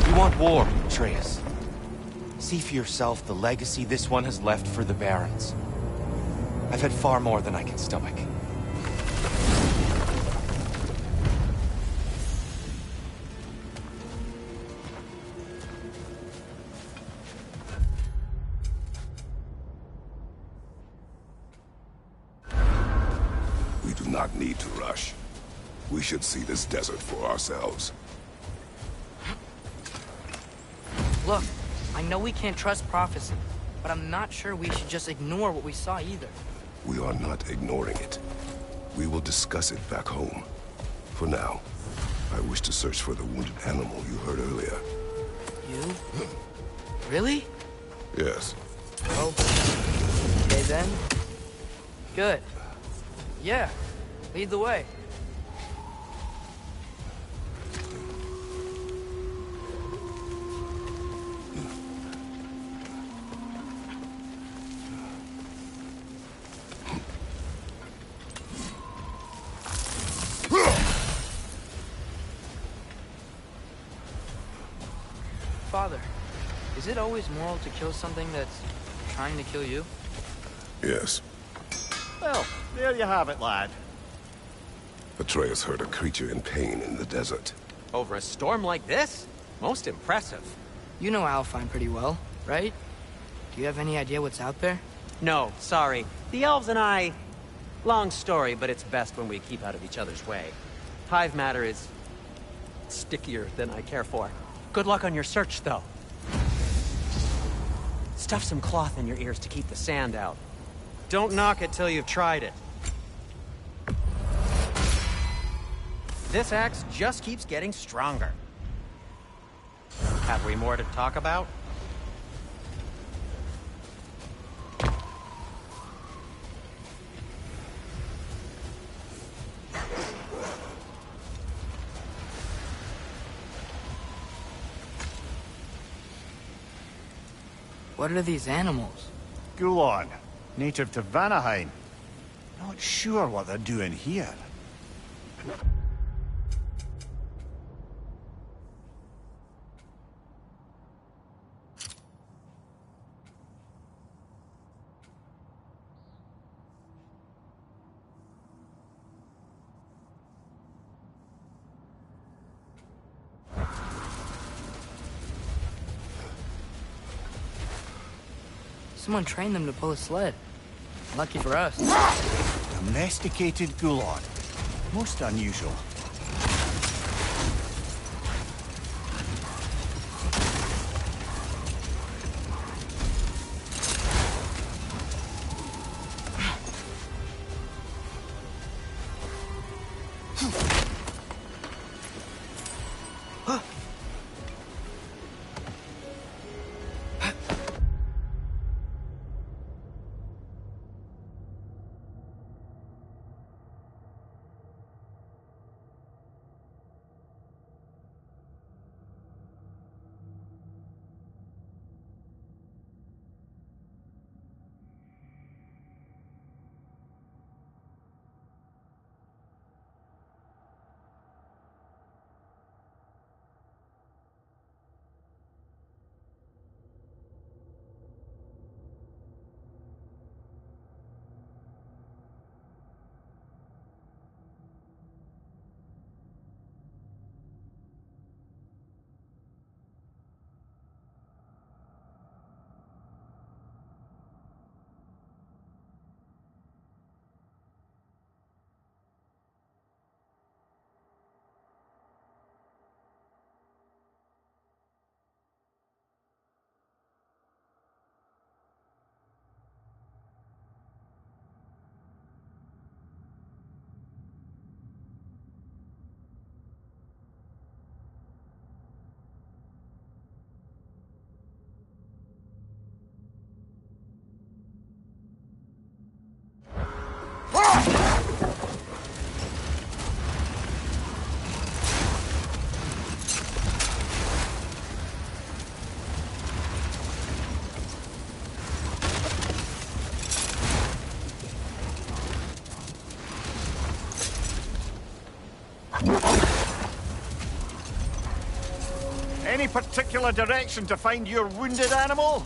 You want war, Atreus. See for yourself the legacy this one has left for the Barons. I've had far more than I can stomach. We do not need to rush. We should see this desert for ourselves. Look, I know we can't trust prophecy, but I'm not sure we should just ignore what we saw either. We are not ignoring it. We will discuss it back home. For now, I wish to search for the wounded animal you heard earlier. You? Really? Yes. Oh. Okay then. Good. Yeah. Lead the way. Father, is it always moral to kill something that's trying to kill you? Yes. Well, there you have it, lad. Atreus heard a creature in pain in the desert. Over a storm like this? Most impressive. You know Alfheim pretty well, right? Do you have any idea what's out there? No, sorry. The elves and I... Long story, but it's best when we keep out of each other's way. Hive matter is... stickier than I care for. Good luck on your search, though. Stuff some cloth in your ears to keep the sand out. Don't knock it till you've tried it. This axe just keeps getting stronger. Have we more to talk about? What are these animals? Gulon, native to Vanaheim. Not sure what they're doing here. Someone trained them to pull a sled. Lucky for us. Domesticated Gulon. Most unusual. Any particular direction to find your wounded animal?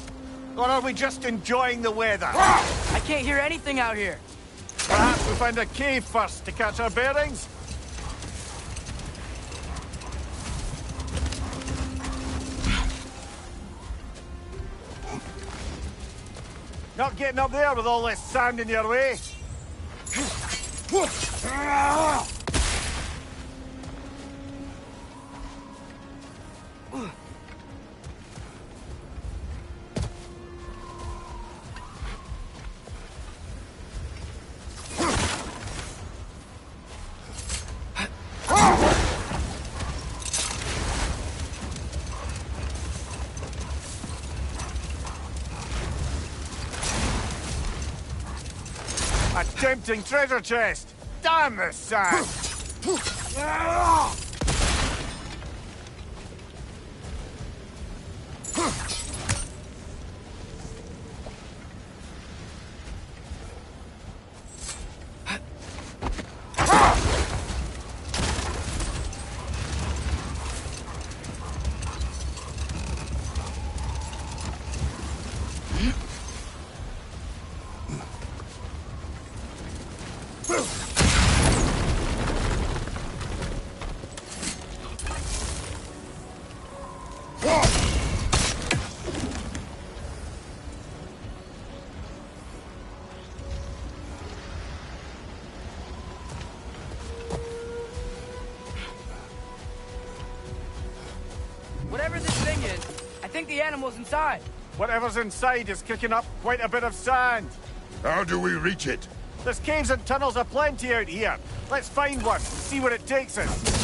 Or are we just enjoying the weather? I can't hear anything out here. Perhaps we find a cave first to catch our bearings? Not getting up there with all this sand in your way. A tempting treasure chest! Damn this sand! Whatever this thing is, I think the animal's inside. Whatever's inside is kicking up quite a bit of sand. How do we reach it? There's caves and tunnels aplenty out here. Let's find one, see where it takes us.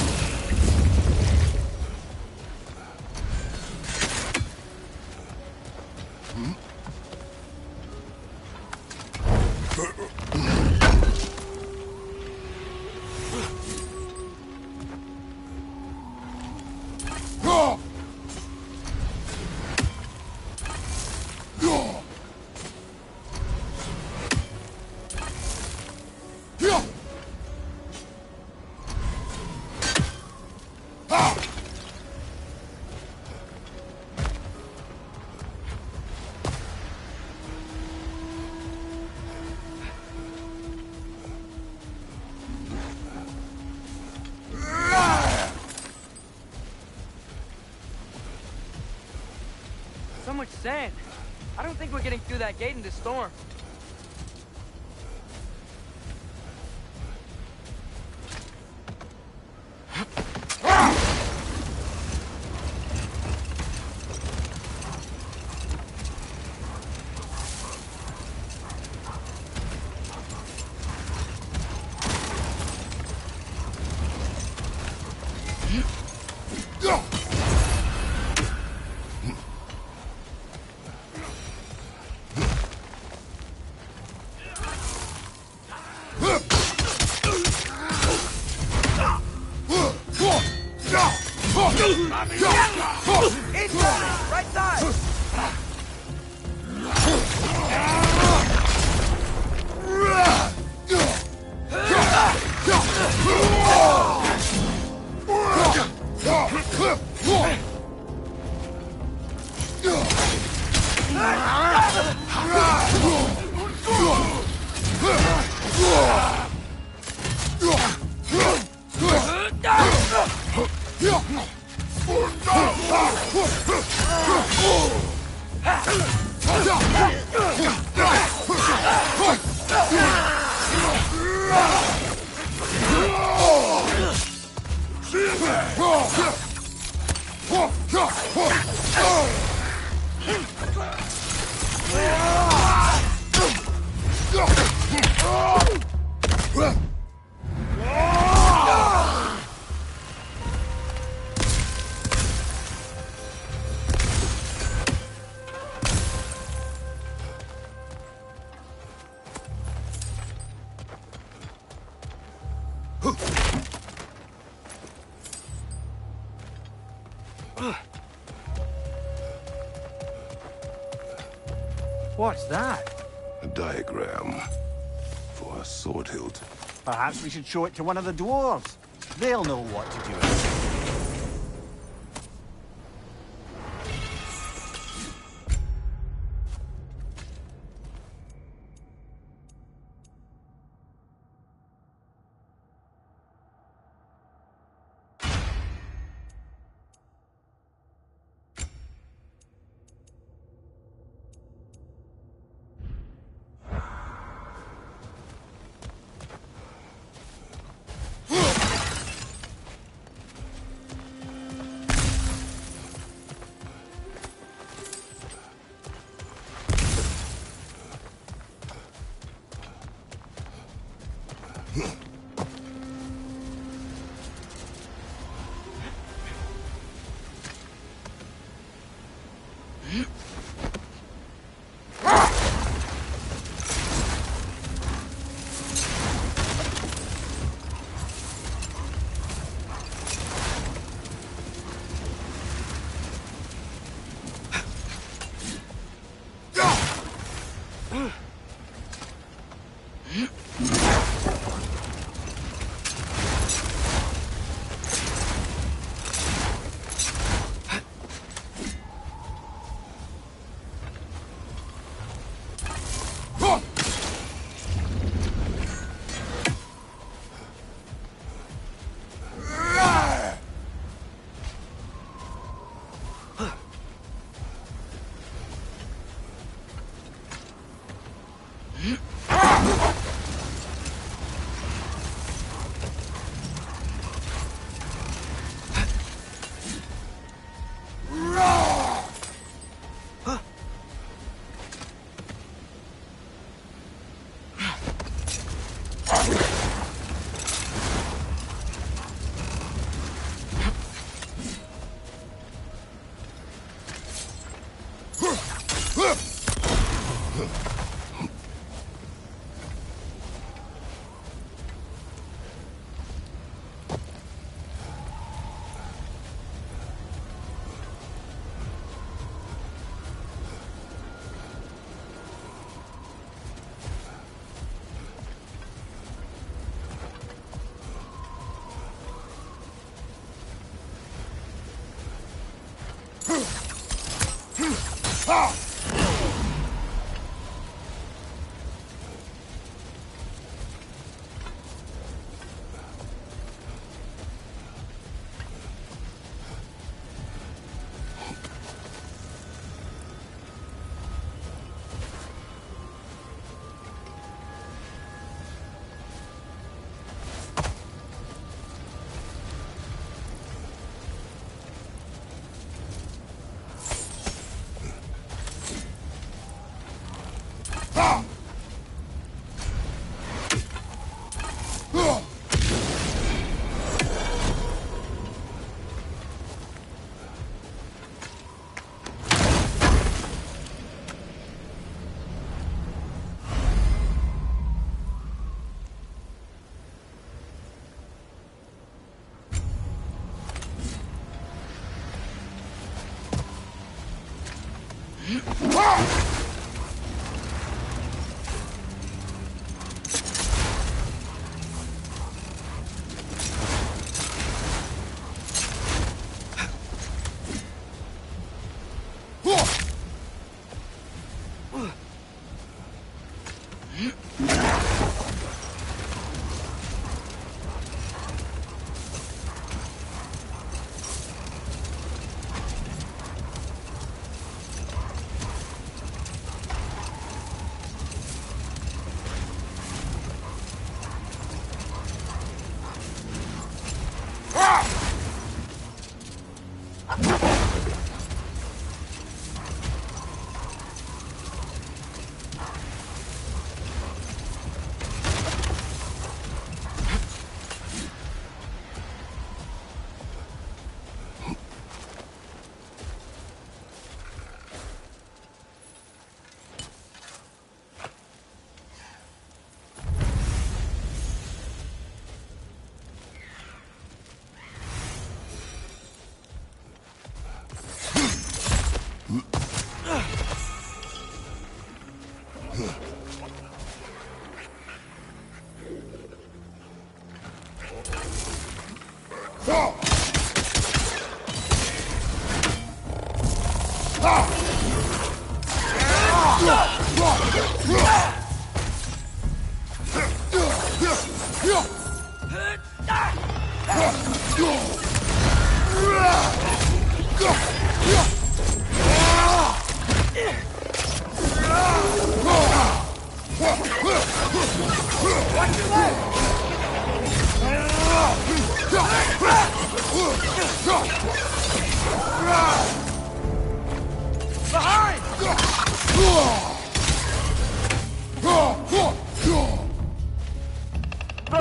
So much sand. I don't think we're getting through that gate in this storm. Inside! Right side! What's that? A diagram for a sword hilt. Perhaps we should show it to one of the dwarves. They'll know what to do.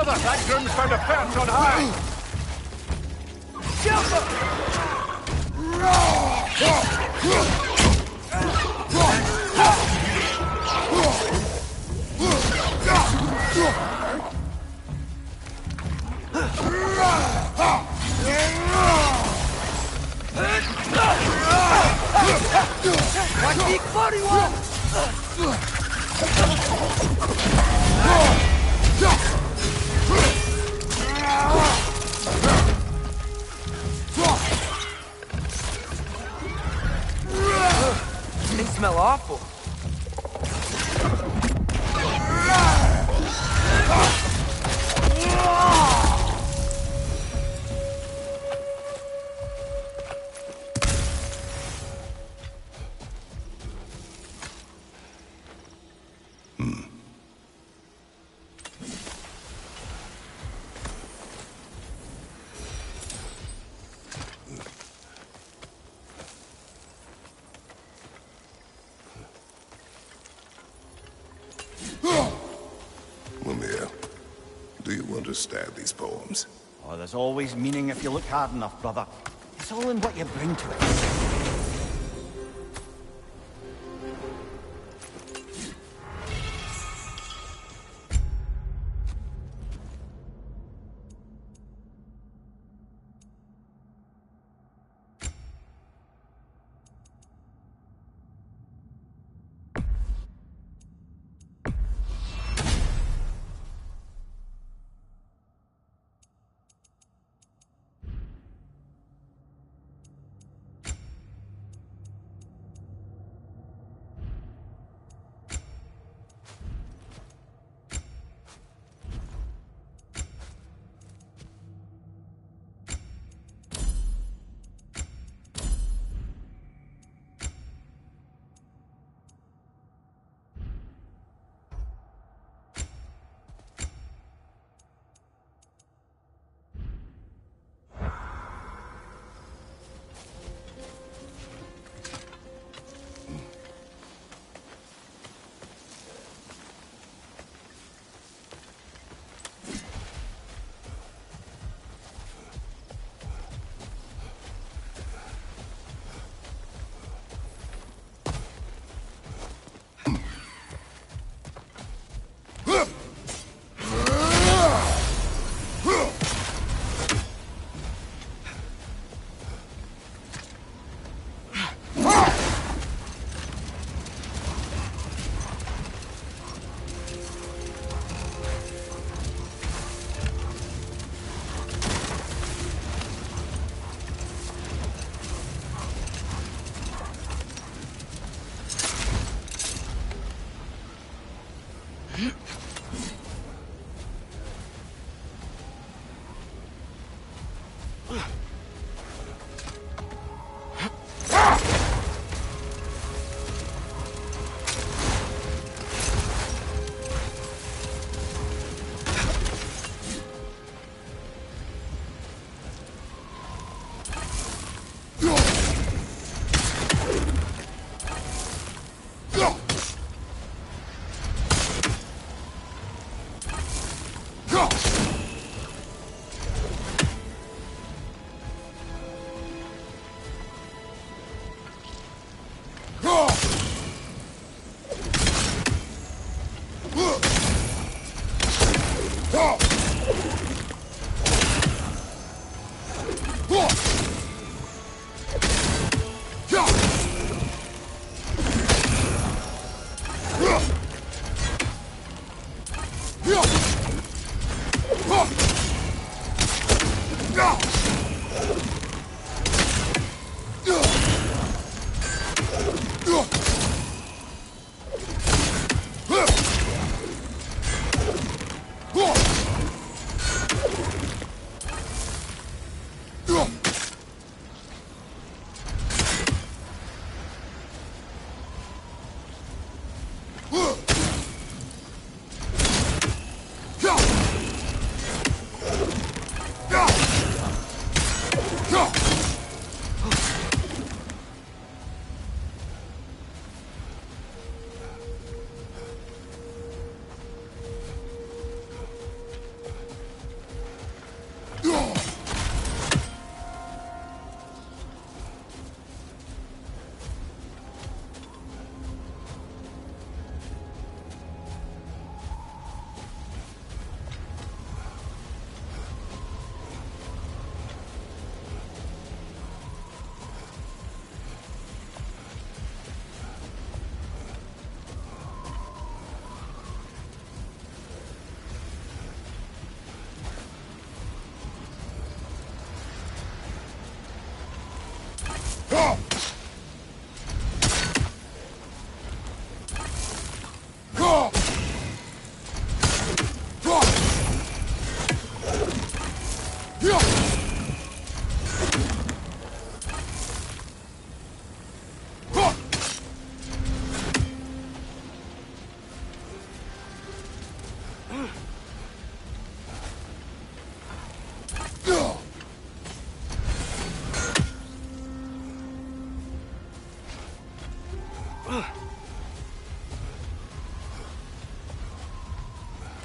Brother! Pilgrims found a perch on high! Watch the exploding one! They smell awful. Lemire, do you understand these poems? Oh, there's always meaning if you look hard enough, brother. It's all in what you bring to it.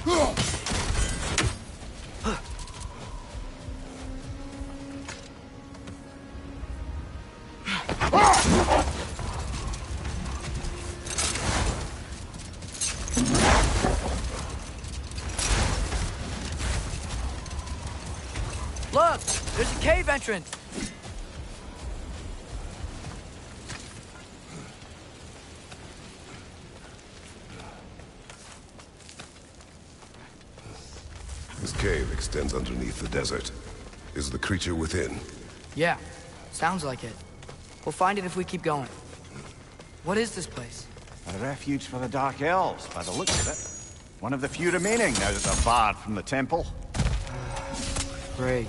Look! There's a cave entrance! This cave extends underneath the desert. Is the creature within? Yeah, sounds like it. We'll find it if we keep going. What is this place? A refuge for the Dark Elves, by the looks of it. One of the few remaining now that they're barred from the temple. Great.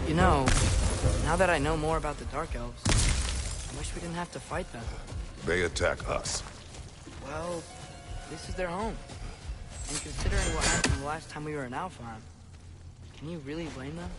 You know, now that I know more about the Dark Elves, I wish we didn't have to fight them. They attack us. Well, this is their home. And considering what happened the last time we were in Alfheim, can you really blame them?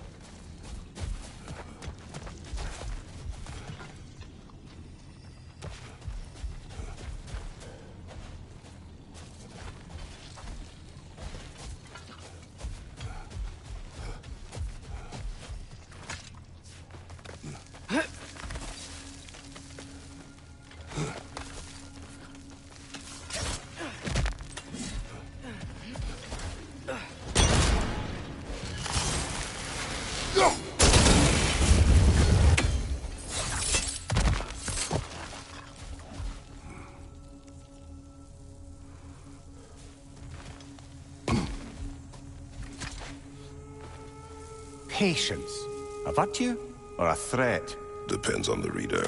patience. A virtue or a threat? Depends on the reader.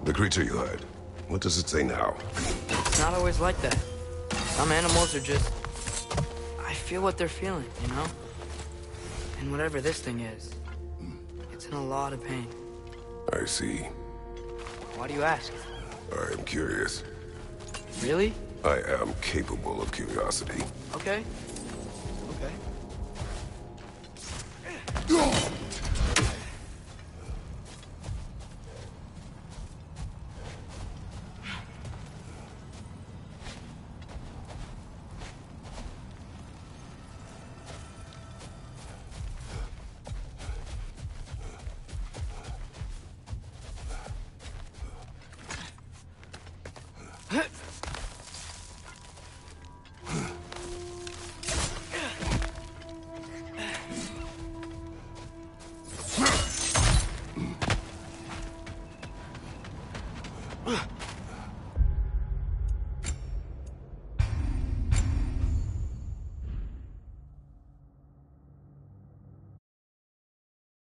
The creature you had, what does it say now? It's not always like that. Some animals are just... I feel what they're feeling, you know? And whatever this thing is, it's in a lot of pain. I see. Why do you ask? I am curious. Really? I am capable of curiosity. Okay. Okay.